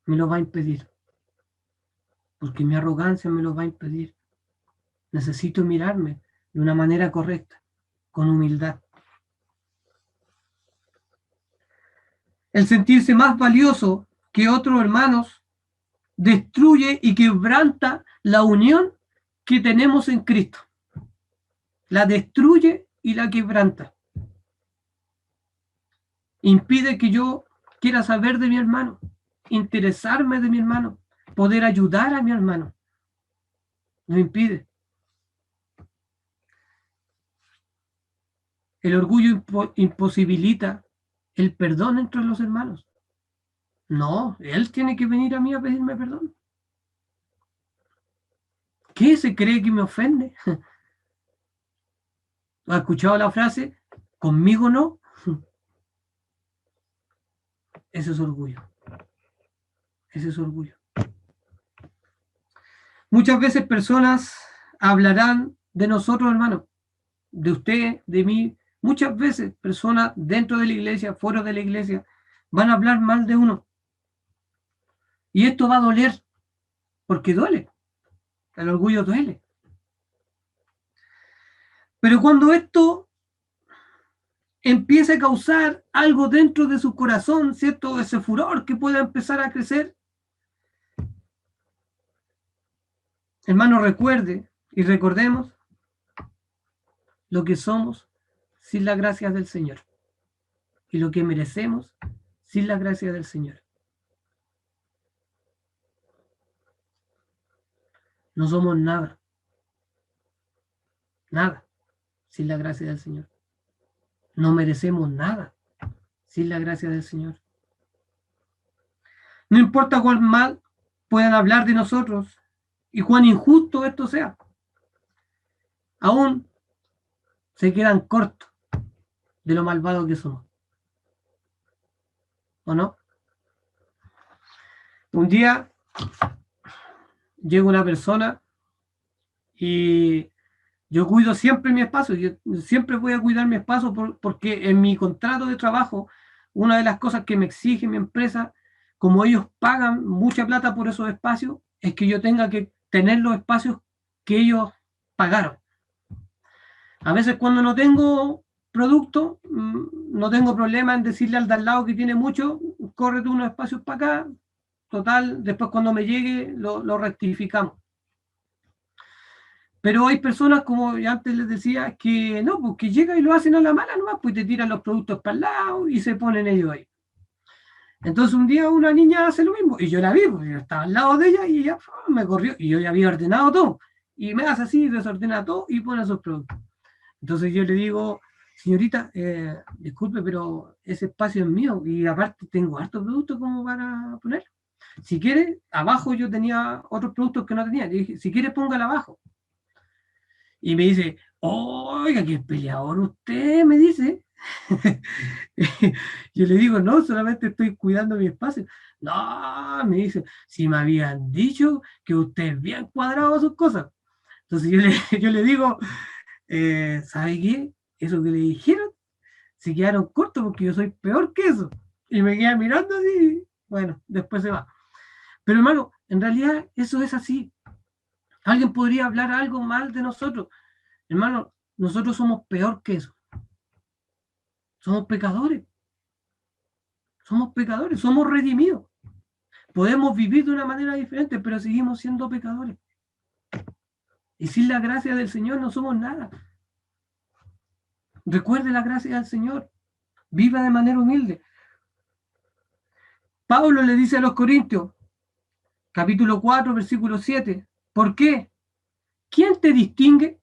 me lo va a impedir, porque mi arrogancia me lo va a impedir. Necesito mirarme de una manera correcta, con humildad. El sentirse más valioso que otros hermanos destruye y quebranta la unión que tenemos en Cristo. La destruye y la quebranta. Impide que yo quiera saber de mi hermano, interesarme de mi hermano, poder ayudar a mi hermano. Lo impide. El orgullo imposibilita el perdón entre los hermanos. No, él tiene que venir a mí a pedirme perdón. ¿Qué se cree que me ofende? ¿Ha escuchado la frase? ¿Conmigo no? Ese es orgullo. Ese es orgullo. Muchas veces personas hablarán de nosotros, hermanos, de usted, de mí. Muchas veces personas dentro de la iglesia, fuera de la iglesia, van a hablar mal de uno. Y esto va a doler, porque duele. El orgullo duele. Pero cuando esto empieza a causar algo dentro de su corazón, ¿cierto? Ese furor que pueda empezar a crecer, hermano, recuerde y recordemos lo que somos sin la gracia del Señor y lo que merecemos sin la gracia del Señor. No somos nada, nada sin la gracia del Señor. No merecemos nada sin la gracia del Señor. No importa cuán mal puedan hablar de nosotros y cuán injusto esto sea, aún se quedan cortos de lo malvado que somos. ¿O no? Un día llega una persona y yo cuido siempre mi espacio, yo siempre voy a cuidar mi espacio porque en mi contrato de trabajo, una de las cosas que me exige mi empresa, como ellos pagan mucha plata por esos espacios, es que yo tenga que tener los espacios que ellos pagaron. A veces cuando no tengo producto, no tengo problema en decirle al de al lado que tiene mucho, córrete unos espacios para acá, total, después cuando me llegue lo rectificamos. Pero hay personas, como ya antes les decía, que no, pues que llegan y lo hacen a la mala nomás, pues te tiran los productos para el lado y se ponen ellos ahí. Entonces un día una niña hace lo mismo y yo la vi, porque yo estaba al lado de ella y ella me corrió y yo ya había ordenado todo. Y me hace así, desordena todo y pone esos productos. Entonces yo le digo, señorita, disculpe, pero ese espacio es mío y aparte tengo hartos productos como para poner. Si quiere, abajo yo tenía otros productos que no tenía. Le dije, si quiere, póngala abajo. Y me dice, oiga, qué peleador usted, me dice. Yo le digo, no, solamente estoy cuidando mi espacio. No, me dice, si me habían dicho que usted es bien cuadrado a sus cosas. Entonces yo le digo, ¿sabe qué? Eso que le dijeron, se quedaron cortos porque yo soy peor que eso. Y me queda mirando así, bueno, después se va. Pero hermano, en realidad eso es así. Alguien podría hablar algo mal de nosotros. Hermano, nosotros somos peor que eso. Somos pecadores. Somos pecadores, somos redimidos. Podemos vivir de una manera diferente, pero seguimos siendo pecadores. Y sin la gracia del Señor no somos nada. Recuerde la gracia del Señor. Viva de manera humilde. Pablo le dice a los Corintios, capítulo 4, versículo 7, ¿por qué? ¿Quién te distingue?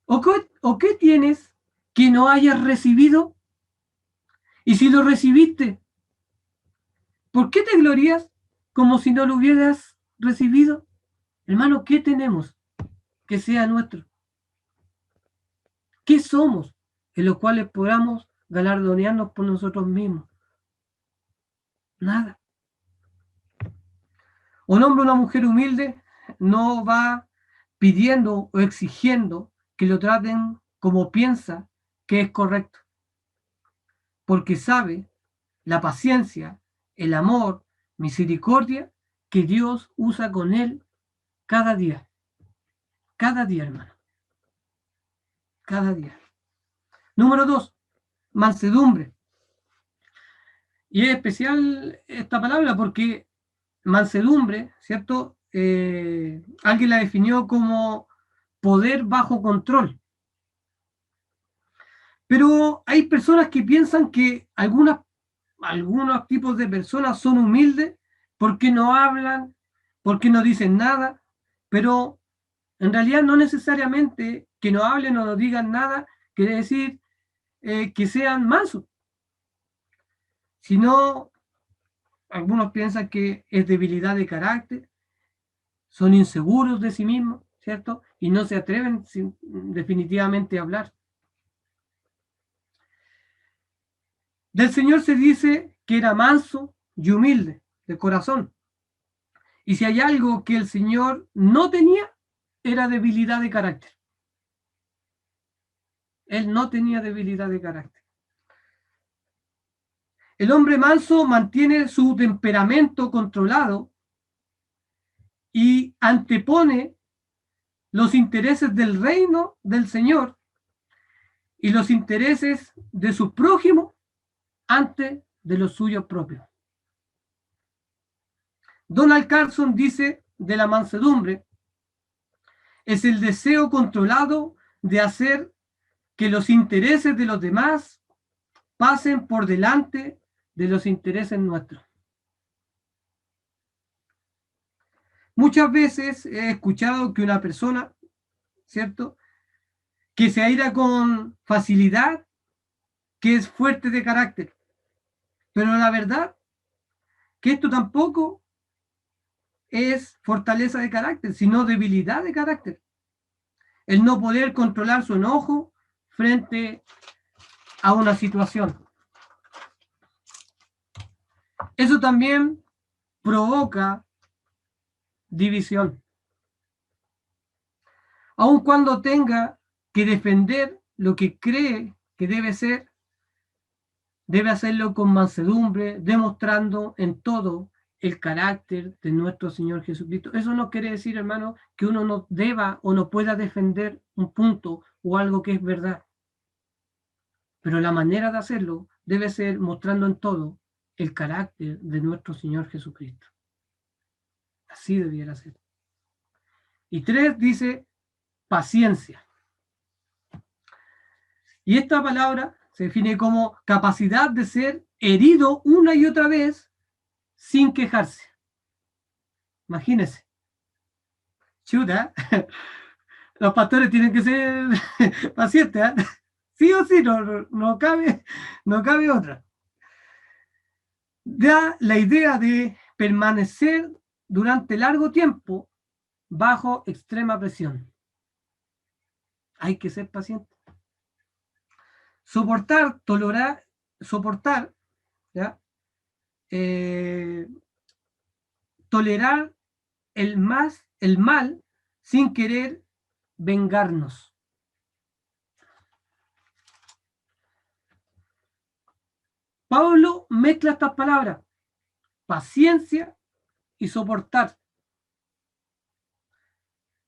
¿O qué tienes que no hayas recibido? Y si lo recibiste, ¿por qué te glorías como si no lo hubieras recibido? Hermano, ¿qué tenemos que sea nuestro? ¿Qué somos en los cuales podamos galardonearnos por nosotros mismos? Nada. Un hombre o una mujer humilde no va pidiendo o exigiendo que lo traten como piensa que es correcto. porque sabe la paciencia, el amor, misericordia que Dios usa con él cada día. Cada día, hermano. Cada día. Número 2, mansedumbre. Y es especial esta palabra porque mansedumbre, ¿cierto? Alguien la definió como poder bajo control. Pero hay personas que piensan que algunos tipos de personas son humildes porque no hablan, porque no dicen nada, pero en realidad no necesariamente que no hablen o no digan nada quiere decir que sean mansos, sino algunos piensan que es debilidad de carácter, son inseguros de sí mismos, ¿cierto? Y no se atreven definitivamente a hablar. Del Señor se dice que era manso y humilde de corazón. Y si hay algo que el Señor no tenía, era debilidad de carácter. Él no tenía debilidad de carácter. El hombre manso mantiene su temperamento controlado y antepone los intereses del reino del Señor y los intereses de su prójimo antes de los suyos propios. Donald Carson dice de la mansedumbre, es el deseo controlado de hacer que los intereses de los demás pasen por delante de los intereses nuestros. Muchas veces he escuchado que una persona, ¿cierto?, que se aira con facilidad, que es fuerte de carácter. Pero la verdad que esto tampoco es fortaleza de carácter, sino debilidad de carácter. El no poder controlar su enojo frente a una situación. Eso también provoca división. Aun cuando tenga que defender lo que cree que debe ser, debe hacerlo con mansedumbre, demostrando en todo el carácter de nuestro Señor Jesucristo. Eso no quiere decir, hermano, que uno no deba o no pueda defender un punto o algo que es verdad. Pero la manera de hacerlo debe ser mostrando en todo el carácter de nuestro Señor Jesucristo. Así debiera ser. Y 3 dice paciencia. Y esta palabra se define como capacidad de ser herido una y otra vez sin quejarse. Imagínense. Chuta, los pastores tienen que ser pacientes, ¿eh? Sí o sí, no cabe otra. Da la idea de permanecer durante largo tiempo bajo extrema presión. Hay que ser paciente. Soportar, tolerar, soportar, ¿ya? Tolerar el mal sin querer vengarnos. Pablo mezcla estas palabras, paciencia y soportar.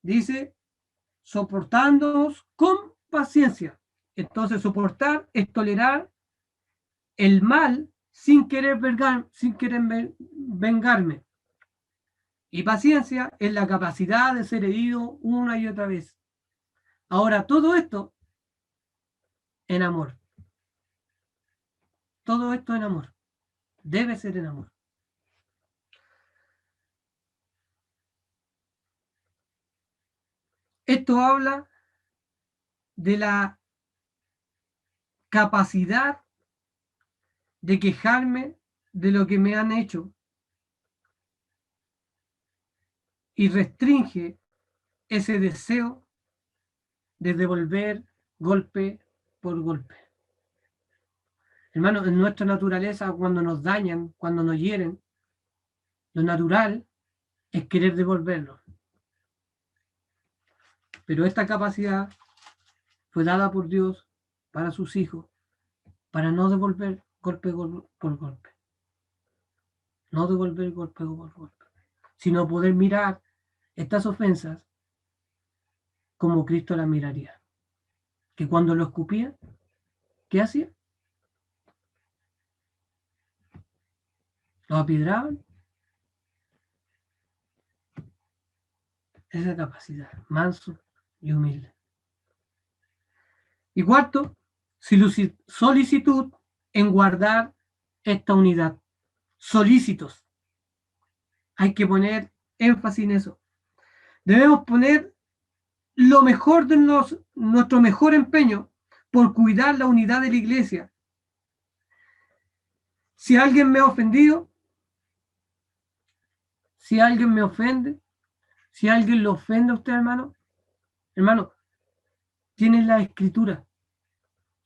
Dice, soportándonos con paciencia. Entonces, soportar es tolerar el mal sin querer vengarme. Y paciencia es la capacidad de ser herido una y otra vez. Ahora, todo esto en amor. Todo esto en amor. Debe ser en amor. Esto habla de la capacidad de quejarme de lo que me han hecho y restringe ese deseo de devolver golpe por golpe. Hermano, en nuestra naturaleza, cuando nos dañan, cuando nos hieren, lo natural es querer devolverlo. Pero esta capacidad fue dada por Dios para sus hijos, para no devolver, golpe por golpe. No devolver golpe por golpe, sino poder mirar estas ofensas como Cristo las miraría. Que cuando lo escupía, ¿qué hacía? Lo apiedraban. Esa capacidad, manso y humilde. Y cuarto, solicitud en guardar esta unidad. Solícitos. Hay que poner énfasis en eso. Debemos poner lo mejor de nuestro mejor empeño por cuidar la unidad de la iglesia. Si alguien me ha ofendido, si alguien me ofende, si alguien lo ofende a usted, hermano, tiene la escritura.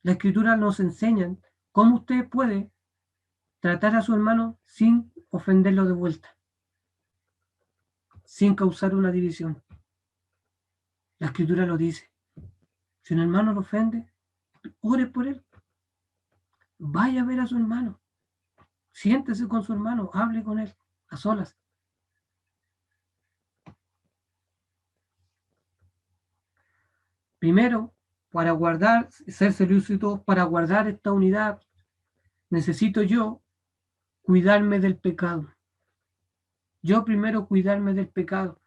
La escritura nos enseña cómo usted puede tratar a su hermano sin ofenderlo de vuelta, sin causar una división. La escritura lo dice. Si un hermano lo ofende, ore por él. Vaya a ver a su hermano. Siéntese con su hermano, hable con él, a solas. Primero, para ser solícito, para guardar esta unidad, necesito yo cuidarme del pecado. Yo primero cuidarme del pecado.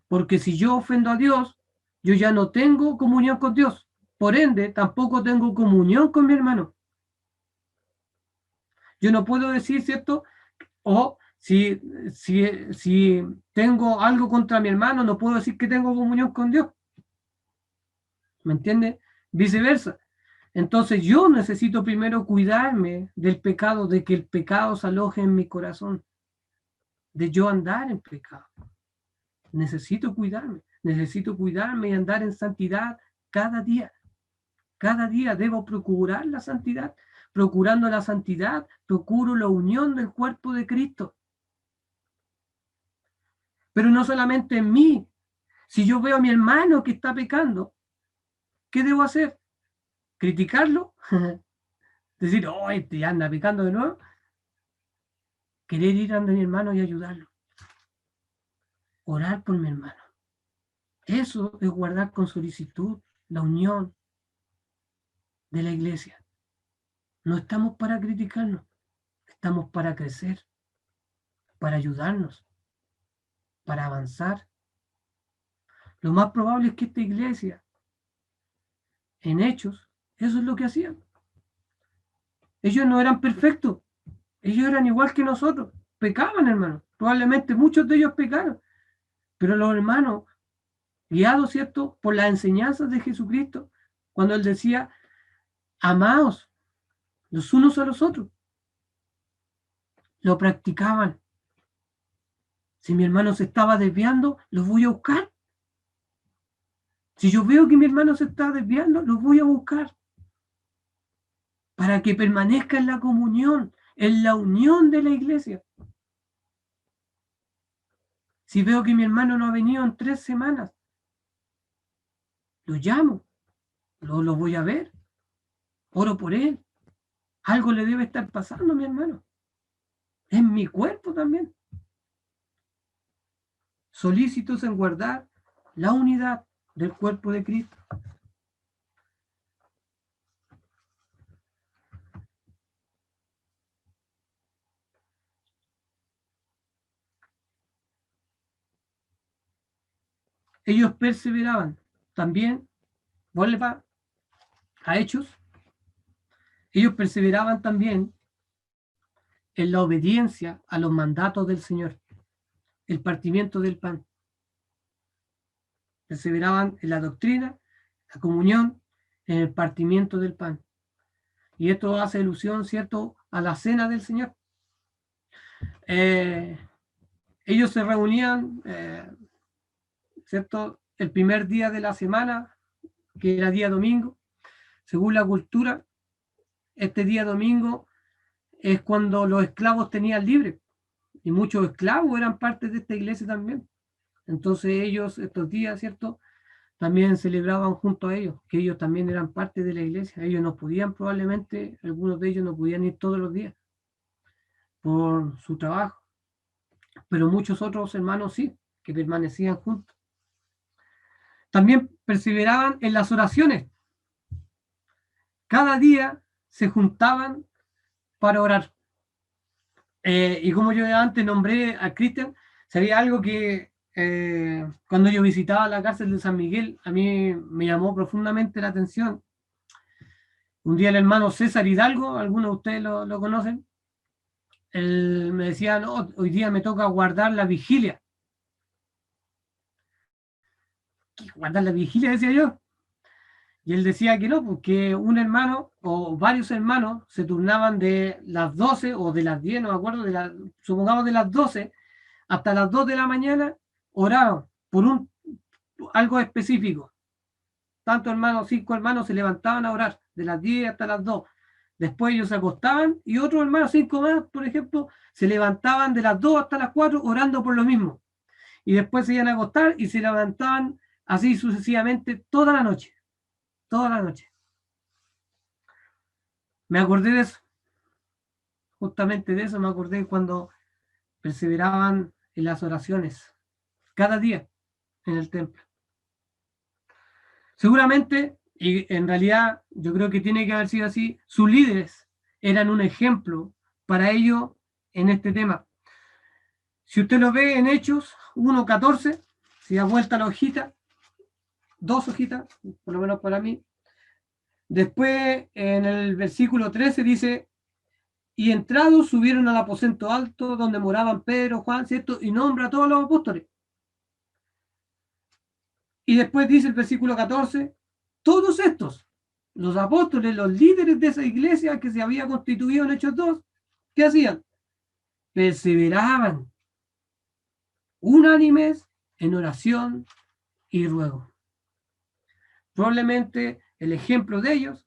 Porque si yo ofendo a Dios, yo ya no tengo comunión con Dios. Por ende, tampoco tengo comunión con mi hermano. Yo no puedo decir, ¿cierto? O si tengo algo contra mi hermano, no puedo decir que tengo comunión con Dios. ¿Me entiende? Viceversa. Entonces yo necesito primero cuidarme del pecado, de que el pecado se aloje en mi corazón, de yo andar en pecado. Necesito cuidarme y andar en santidad cada día. Cada día debo procurar la santidad. Procurando la santidad, procuro la unión del cuerpo de Cristo. Pero no solamente en mí. Si yo veo a mi hermano que está pecando, ¿qué debo hacer? ¿Criticarlo? Decir, oh, este ya anda pecando de nuevo. Querer ir ante mi hermano y ayudarlo. Orar por mi hermano. Eso es guardar con solicitud la unión de la iglesia. No estamos para criticarnos, estamos para crecer, para ayudarnos, para avanzar. Lo más probable es que esta iglesia, en hechos, eso es lo que hacían. Ellos no eran perfectos, ellos eran igual que nosotros, pecaban, hermano. Probablemente muchos de ellos pecaron, pero los hermanos, guiados, ¿cierto?, por las enseñanzas de Jesucristo, cuando Él decía, amaos los unos a los otros, lo practicaban. Si mi hermano se estaba desviando, los voy a buscar. Si yo veo que mi hermano se está desviando, los voy a buscar. Para que permanezca en la comunión, en la unión de la iglesia. Si veo que mi hermano no ha venido en 3 semanas, lo llamo, lo voy a ver, oro por él. Algo le debe estar pasando a mi hermano. Es mi cuerpo también. Solícitos en guardar la unidad del cuerpo de Cristo. Ellos perseveraban. También, vuelva a Hechos, ellos perseveraban también en la obediencia a los mandatos del Señor, el partimiento del pan. Perseveraban en la doctrina, la comunión, en el partimiento del pan. Y esto hace alusión, ¿cierto?, a la cena del Señor. Ellos se reunían, ¿cierto?, el primer día de la semana, que era día domingo. Según la cultura, este día domingo es cuando los esclavos tenían libre. Y muchos esclavos eran parte de esta iglesia también. Entonces ellos, estos días, ¿cierto?, también celebraban junto a ellos, que ellos también eran parte de la iglesia. Ellos no podían, probablemente, algunos de ellos no podían ir todos los días por su trabajo, pero muchos otros hermanos sí, que permanecían juntos. También perseveraban en las oraciones. Cada día se juntaban para orar. Y como yo antes nombré a Cristian, sabía algo que cuando yo visitaba la cárcel de San Miguel, a mí me llamó profundamente la atención. Un día el hermano César Hidalgo, algunos de ustedes lo conocen, él me decía, no, hoy día me toca guardar la vigilia. ¿Qué guardar la vigilia? Decía yo. Y él decía que no, porque un hermano o varios hermanos se turnaban de las 12 o de las 10, no me acuerdo, supongamos de las 12 hasta las 2 de la mañana, oraban por algo específico. Tantos hermanos, 5 hermanos se levantaban a orar de las 10 hasta las 2. Después ellos se acostaban y otros hermanos, 5 más, por ejemplo, se levantaban de las 2 hasta las 4 orando por lo mismo. Y después se iban a acostar y se levantaban así sucesivamente toda la noche. Toda la noche. Me acordé de eso. Justamente de eso me acordé cuando perseveraban en las oraciones. Cada día en el templo. Seguramente, y en realidad yo creo que tiene que haber sido así, sus líderes eran un ejemplo para ello en este tema. Si usted lo ve en Hechos 1:14, si da vuelta la hojita, 2 hojitas, por lo menos para mí, después en el versículo 13 dice, y entrados subieron al aposento alto donde moraban Pedro, Juan, ¿cierto? Y nombra a todos los apóstoles. Y después dice el versículo 14, todos estos, los apóstoles, los líderes de esa iglesia que se había constituido en Hechos 2, ¿qué hacían? Perseveraban unánimes en oración y ruego. Probablemente el ejemplo de ellos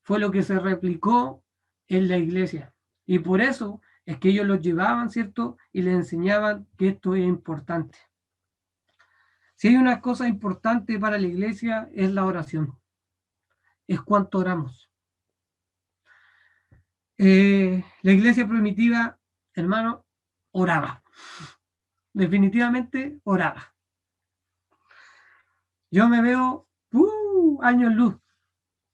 fue lo que se replicó en la iglesia. Y por eso es que ellos los llevaban, ¿cierto? Y les enseñaban que esto es importante. Si hay una cosa importante para la iglesia es la oración. Es cuánto oramos. La iglesia primitiva, hermano, oraba. Definitivamente oraba. Yo me veo años luz,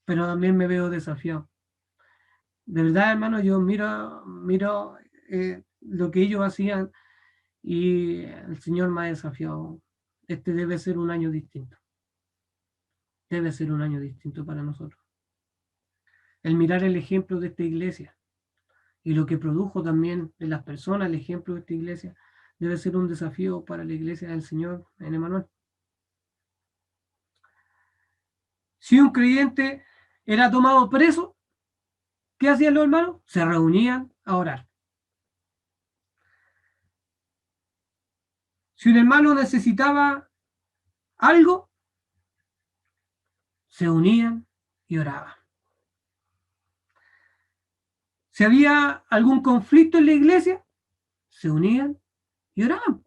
pero también me veo desafiado. De verdad, hermano, yo miro lo que ellos hacían y el Señor me ha desafiado. Este debe ser un año distinto. Debe ser un año distinto para nosotros. El mirar el ejemplo de esta iglesia y lo que produjo también en las personas el ejemplo de esta iglesia debe ser un desafío para la iglesia del Señor en Emmanuel. Si un creyente era tomado preso, ¿qué hacían los hermanos? Se reunían a orar. Si un hermano necesitaba algo, se unían y oraban. Si había algún conflicto en la iglesia, se unían y oraban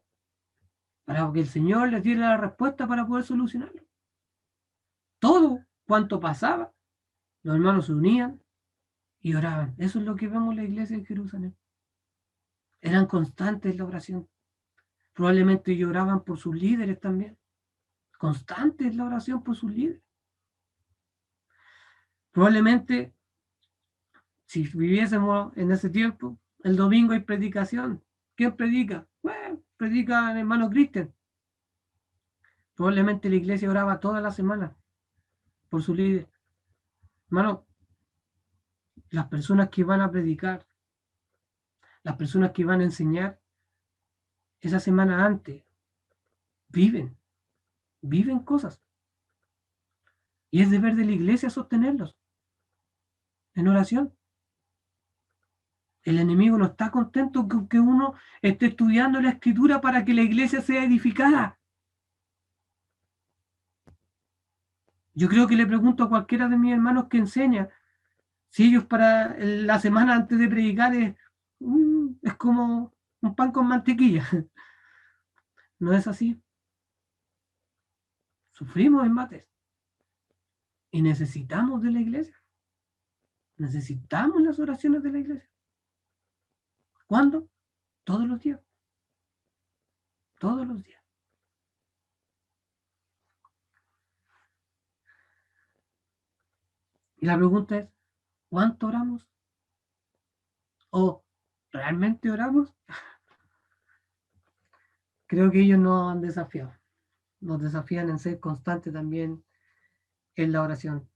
para que el Señor les diera la respuesta para poder solucionarlo. Todo cuanto pasaba, los hermanos se unían y oraban. Eso es lo que vemos en la iglesia de Jerusalén. Eran constantes en la oración. Probablemente lloraban por sus líderes también. Constantes en la oración por sus líderes. Probablemente, si viviésemos en ese tiempo, el domingo hay predicación. ¿Quién predica? Bueno, predica el hermano Cristian. Probablemente la iglesia oraba toda la semana por su líder. Hermano, las personas que van a predicar, las personas que van a enseñar, esa semana antes, viven cosas. Y es deber de la iglesia sostenerlos en oración. El enemigo no está contento con que uno esté estudiando la escritura para que la iglesia sea edificada. Yo creo que le pregunto a cualquiera de mis hermanos que enseña, si ellos para la semana antes de predicar es como un pan con mantequilla. No es así. Sufrimos embates. Y necesitamos de la iglesia. Necesitamos las oraciones de la iglesia. ¿Cuándo? Todos los días. Todos los días. Y la pregunta es, ¿cuánto oramos? ¿O realmente oramos? Creo que ellos nos han desafiado. Nos desafían en ser constantes también en la oración.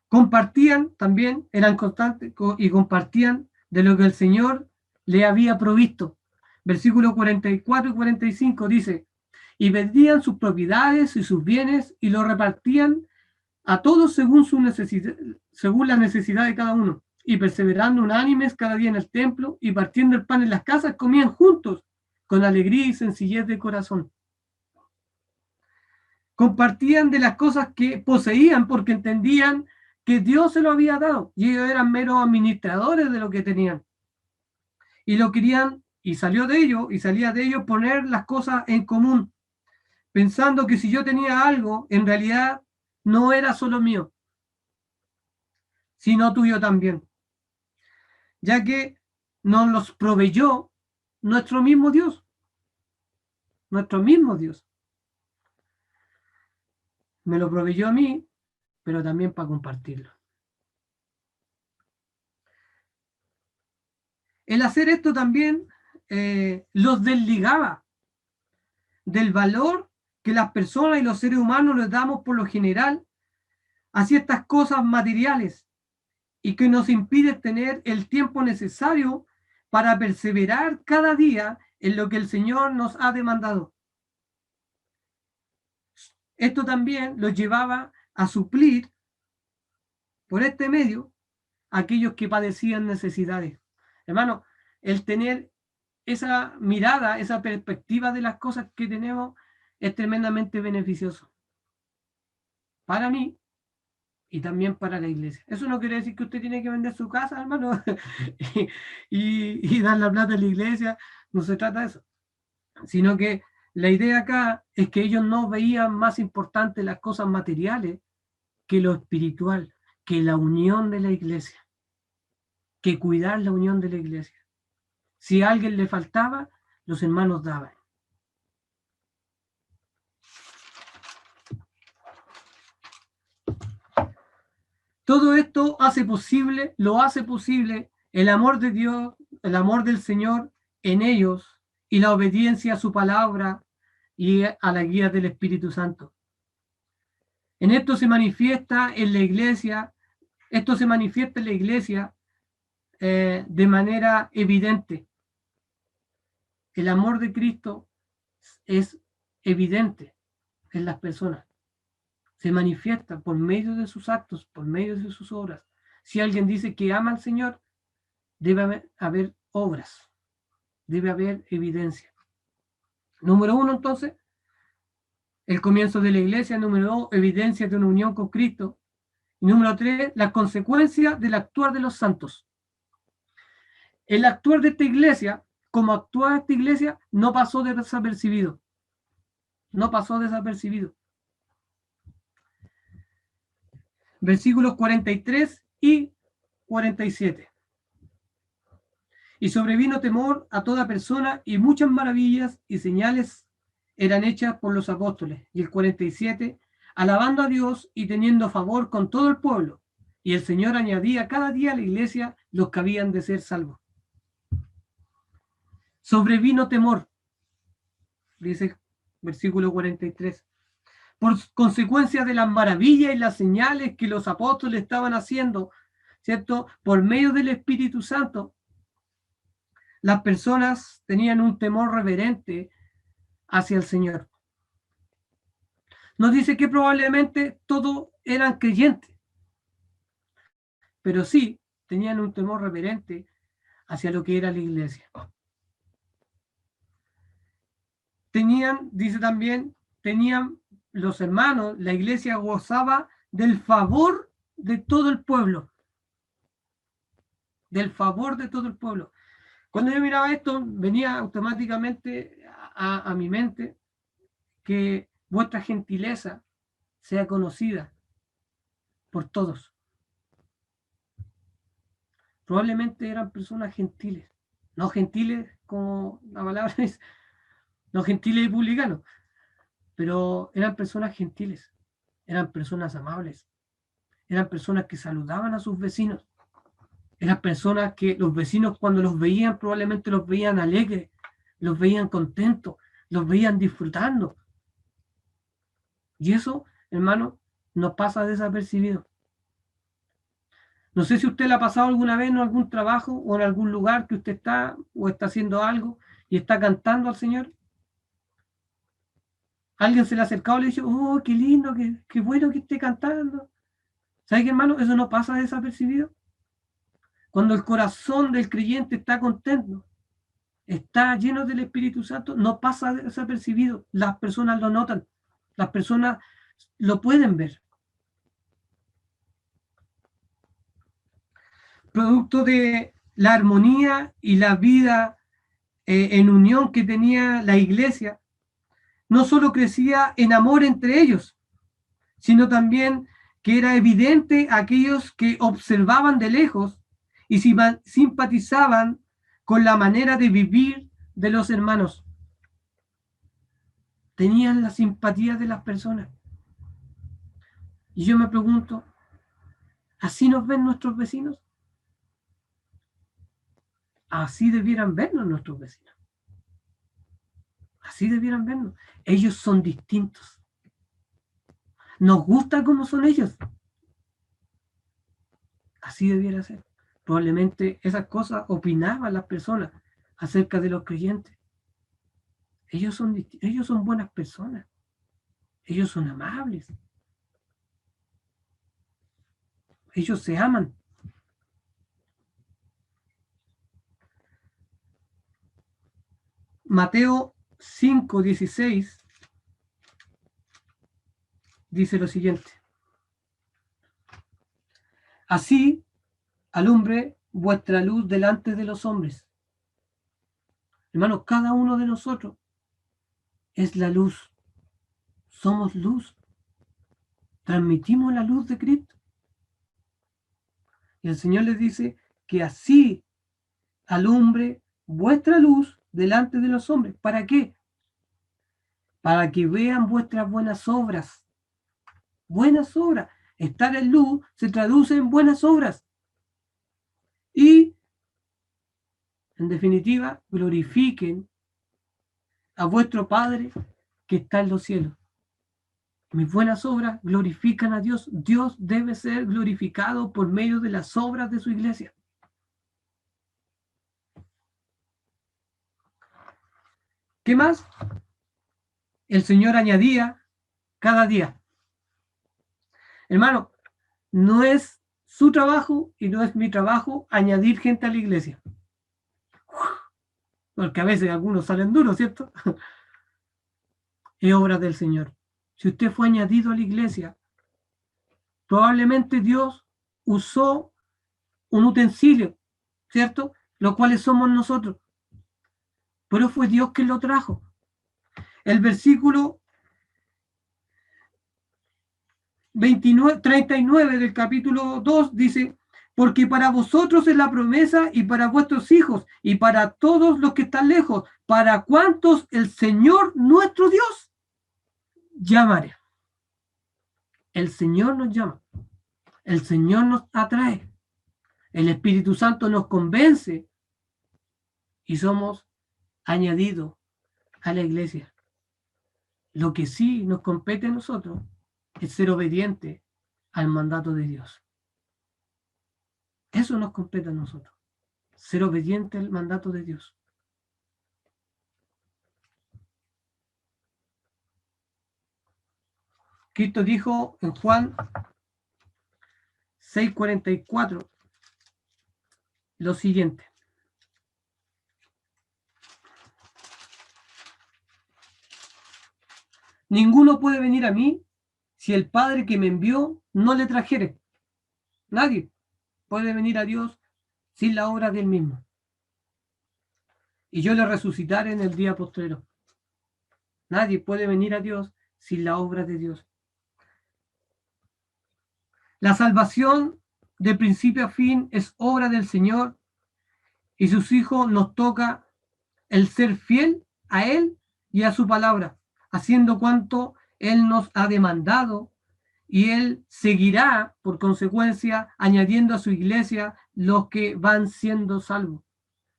Compartían también, eran constantes y compartían de lo que el Señor le había provisto. Versículos 44 y 45 dice, y vendían sus propiedades y sus bienes y lo repartían a todos según su necesidad, según la necesidad de cada uno, y perseverando unánimes cada día en el templo y partiendo el pan en las casas, comían juntos con alegría y sencillez de corazón. Compartían de las cosas que poseían porque entendían que Dios se lo había dado y ellos eran meros administradores de lo que tenían. Y lo querían, y salía de ello poner las cosas en común, pensando que si yo tenía algo, en realidad no era solo mío, sino tuyo también, ya que nos los proveyó nuestro mismo Dios, nuestro mismo Dios. Me lo proveyó a mí, pero también para compartirlo. El hacer esto también los desligaba del valor que las personas y los seres humanos les damos por lo general a ciertas cosas materiales y que nos impide tener el tiempo necesario para perseverar cada día en lo que el Señor nos ha demandado. Esto también los llevaba a suplir por este medio a aquellos que padecían necesidades. Hermano, el tener esa mirada, esa perspectiva de las cosas que tenemos es tremendamente beneficioso para mí y también para la iglesia. Eso no quiere decir que usted tiene que vender su casa, hermano, y dar la plata a la iglesia. No se trata de eso, sino que la idea acá es que ellos no veían más importantes las cosas materiales que lo espiritual, que la unión de la iglesia, que cuidar la unión de la iglesia. Si a alguien le faltaba, los hermanos daban. Todo esto lo hace posible el amor de Dios, el amor del Señor en ellos y la obediencia a su palabra y a la guía del Espíritu Santo. En esto se manifiesta en la iglesia, de manera evidente. El amor de Cristo es evidente en las personas. Se manifiesta por medio de sus actos, por medio de sus obras. Si alguien dice que ama al Señor, debe haber obras, debe haber evidencia. Número 1, entonces, el comienzo de la iglesia. Número 2, evidencia de una unión con Cristo. Y número 3, las consecuencias del actuar de los santos. El actuar de esta iglesia, como actúa esta iglesia, no pasó desapercibido. No pasó desapercibido. Versículos 43 y 47. Y sobrevino temor a toda persona y muchas maravillas y señales eran hechas por los apóstoles. Y el 47, alabando a Dios y teniendo favor con todo el pueblo. Y el Señor añadía cada día a la iglesia los que habían de ser salvos. Sobrevino temor, dice versículo 43. Por consecuencia de las maravillas y las señales que los apóstoles estaban haciendo, ¿cierto? Por medio del Espíritu Santo, las personas tenían un temor reverente hacia el Señor. Nos dice que probablemente todos eran creyentes, pero sí tenían un temor reverente hacia lo que era la iglesia. Dice también, tenían los hermanos, la iglesia gozaba del favor de todo el pueblo. Del favor de todo el pueblo. Cuando yo miraba esto, venía automáticamente a mi mente que vuestra gentileza sea conocida por todos. Probablemente eran personas gentiles, no gentiles como la palabra es, no gentiles y publicanos, pero eran personas gentiles, eran personas amables, eran personas que saludaban a sus vecinos, eran personas que los vecinos cuando los veían probablemente los veían alegres, los veían contentos, los veían disfrutando. Y eso, hermano, no pasa desapercibido. No sé si usted le ha pasado alguna vez en algún trabajo o en algún lugar que usted está o está haciendo algo y está cantando al Señor. Alguien se le ha acercado y le dice, oh, qué lindo, qué bueno que esté cantando. ¿Sabe qué, hermano? Eso no pasa desapercibido. Cuando el corazón del creyente está contento, está lleno del Espíritu Santo, no pasa desapercibido. Las personas lo notan, las personas lo pueden ver. Producto de la armonía y la vida en unión que tenía la iglesia, no solo crecía en amor entre ellos, sino también que era evidente a aquellos que observaban de lejos y simpatizaban con la manera de vivir de los hermanos. Tenían la simpatía de las personas. Y yo me pregunto, ¿así nos ven nuestros vecinos? Así debieran vernos nuestros vecinos. Así debieran vernos. Ellos son distintos. Nos gusta cómo son ellos. Así debiera ser. Probablemente esas cosas opinaban las personas acerca de los creyentes. Ellos son buenas personas. Ellos son amables. Ellos se aman. Mateo 5:16 dice lo siguiente. Así alumbre vuestra luz delante de los hombres. Hermanos, cada uno de nosotros es la luz. Somos luz. Transmitimos la luz de Cristo. Y el Señor les dice que así alumbre vuestra luz delante de los hombres. ¿Para qué? Para que vean vuestras buenas obras. Buenas obras. Estar en luz se traduce en buenas obras. Y, en definitiva, glorifiquen a vuestro Padre que está en los cielos. Mis buenas obras glorifican a Dios. Dios debe ser glorificado por medio de las obras de su iglesia. ¿Qué más? El Señor añadía cada día. Hermano, no es su trabajo y no es mi trabajo añadir gente a la iglesia. Porque a veces algunos salen duros, ¿cierto? Es obra del Señor. Si usted fue añadido a la iglesia, probablemente Dios usó un utensilio, ¿cierto? Los cuales somos nosotros. Pero fue Dios quien lo trajo. El versículo 39 del capítulo 2 dice, porque para vosotros es la promesa y para vuestros hijos y para todos los que están lejos, para cuantos el Señor nuestro Dios llamaré. El Señor nos llama, el Señor nos atrae, el Espíritu Santo nos convence y somos añadidos a la iglesia. Lo que sí nos compete a nosotros es ser obediente al mandato de Dios. Eso nos compete a nosotros, ser obediente al mandato de Dios. Cristo dijo en Juan 6:44 lo siguiente. Ninguno puede venir a mí si el Padre que me envió no le trajere. Nadie puede venir a Dios sin la obra del mismo. Y yo le resucitaré en el día postrero. Nadie puede venir a Dios sin la obra de Dios. La salvación de principio a fin es obra del Señor y sus hijos nos toca el ser fiel a Él y a su palabra, haciendo cuanto Él nos ha demandado, y Él seguirá, por consecuencia, añadiendo a su iglesia los que van siendo salvos,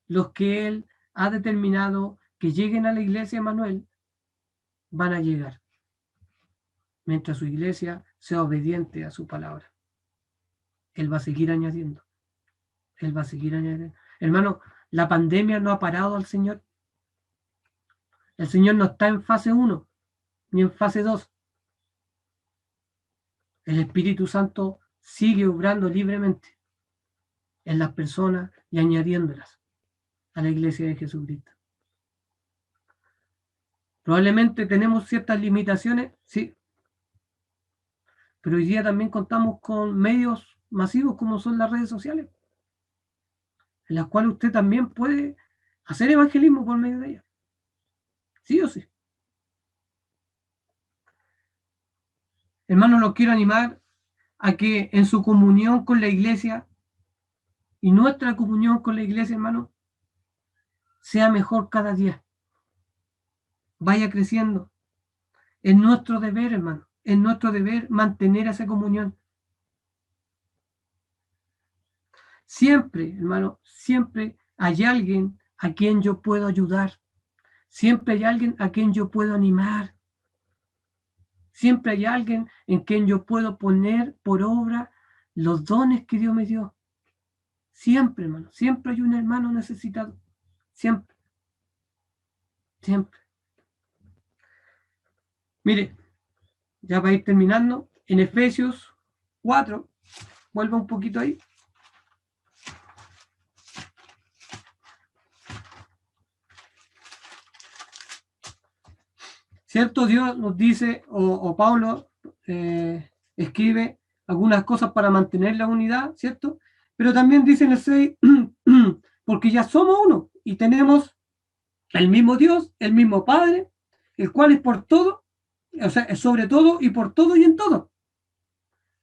los que Él ha determinado que lleguen a la iglesia de Manuel, van a llegar, mientras su iglesia sea obediente a su palabra. Él va a seguir añadiendo, Él va a seguir añadiendo. Hermano, la pandemia no ha parado al Señor. El Señor no está en fase 1, ni en fase 2. El Espíritu Santo sigue obrando libremente en las personas y añadiéndolas a la iglesia de Jesucristo. Probablemente tenemos ciertas limitaciones, sí, pero hoy día también contamos con medios masivos como son las redes sociales, en las cuales usted también puede hacer evangelismo por medio de ellas, sí o sí. Hermanos, los quiero animar a que en su comunión con la iglesia y nuestra comunión con la iglesia, hermano, sea mejor cada día. Vaya creciendo. Es nuestro deber, hermano. Es nuestro deber mantener esa comunión. Siempre, hermano, siempre hay alguien a quien yo puedo ayudar. Siempre hay alguien a quien yo puedo animar. Siempre hay alguien en quien yo puedo poner por obra los dones que Dios me dio. Siempre, hermano. Siempre hay un hermano necesitado. Siempre. Siempre. Mire, ya para ir terminando, en Efesios 4, vuelvo un poquito ahí. ¿Cierto? Dios nos dice, o Pablo escribe algunas cosas para mantener la unidad, ¿cierto? Pero también dice en el 6, porque ya somos uno y tenemos el mismo Dios, el mismo Padre, el cual es por todo, o sea, es sobre todo y por todo y en todo.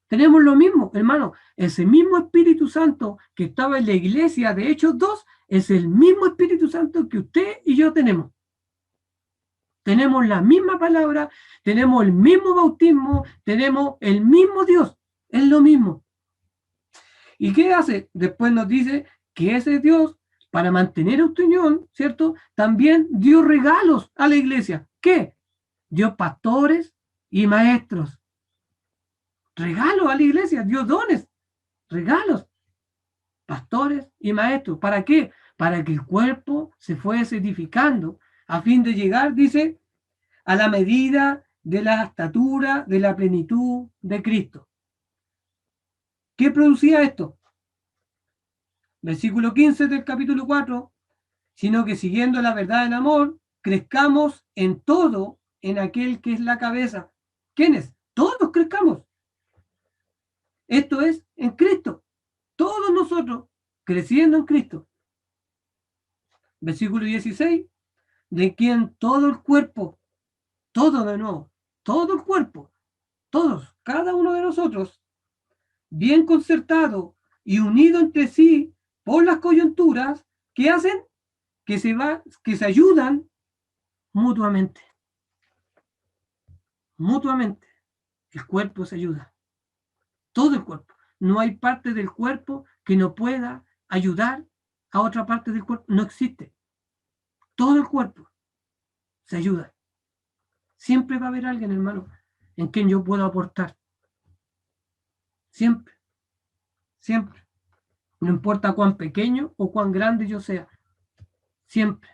Tenemos lo mismo, hermano. Ese mismo Espíritu Santo que estaba en la iglesia de Hechos 2 es el mismo Espíritu Santo que usted y yo tenemos. Tenemos la misma palabra, tenemos el mismo bautismo, tenemos el mismo Dios. Es lo mismo. ¿Y qué hace? Después nos dice que ese Dios, para mantener esta unión, ¿cierto? También dio regalos a la iglesia. ¿Qué? Dio pastores y maestros. Regalos a la iglesia, dio dones, regalos, pastores y maestros. ¿Para qué? Para que el cuerpo se fuese edificando a fin de llegar, dice, a la medida de la estatura de la plenitud de Cristo. ¿Qué producía esto? Versículo 15 del capítulo 4, sino que siguiendo la verdad en amor, crezcamos en todo en aquel que es la cabeza. ¿Quiénes? Todos crezcamos. Esto es en Cristo. Todos nosotros creciendo en Cristo. Versículo 16, de quien todo el cuerpo, todo de nuevo, todo el cuerpo, todos, cada uno de nosotros, bien concertado y unido entre sí por las coyunturas, ¿qué hacen? Que se ayudan mutuamente. Mutuamente. El cuerpo se ayuda. Todo el cuerpo. No hay parte del cuerpo que no pueda ayudar a otra parte del cuerpo. No existe. Todo el cuerpo se ayuda. Siempre va a haber alguien, hermano, en quien yo puedo aportar. Siempre. Siempre. No importa cuán pequeño o cuán grande yo sea. Siempre.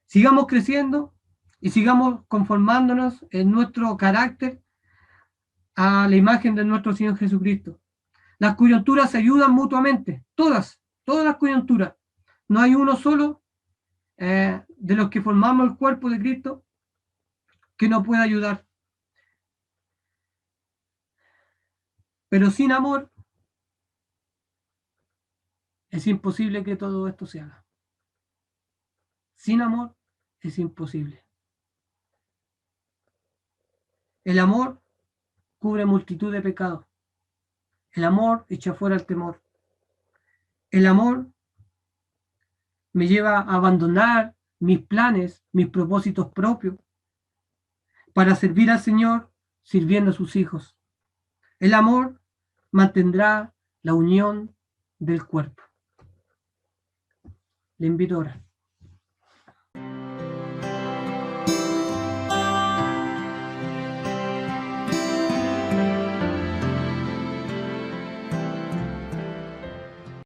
Sigamos creciendo y sigamos conformándonos en nuestro carácter a la imagen de nuestro Señor Jesucristo. Las coyunturas se ayudan mutuamente, todas las coyunturas. No hay uno solo de los que formamos el cuerpo de Cristo que no pueda ayudar. Pero sin amor es imposible que todo esto se haga. Sin amor es imposible. El amor cubre multitud de pecados. El amor echa fuera el temor. El amor me lleva a abandonar mis planes, mis propósitos propios, para servir al Señor sirviendo a sus hijos. El amor mantendrá la unión del cuerpo. Le invito a orar.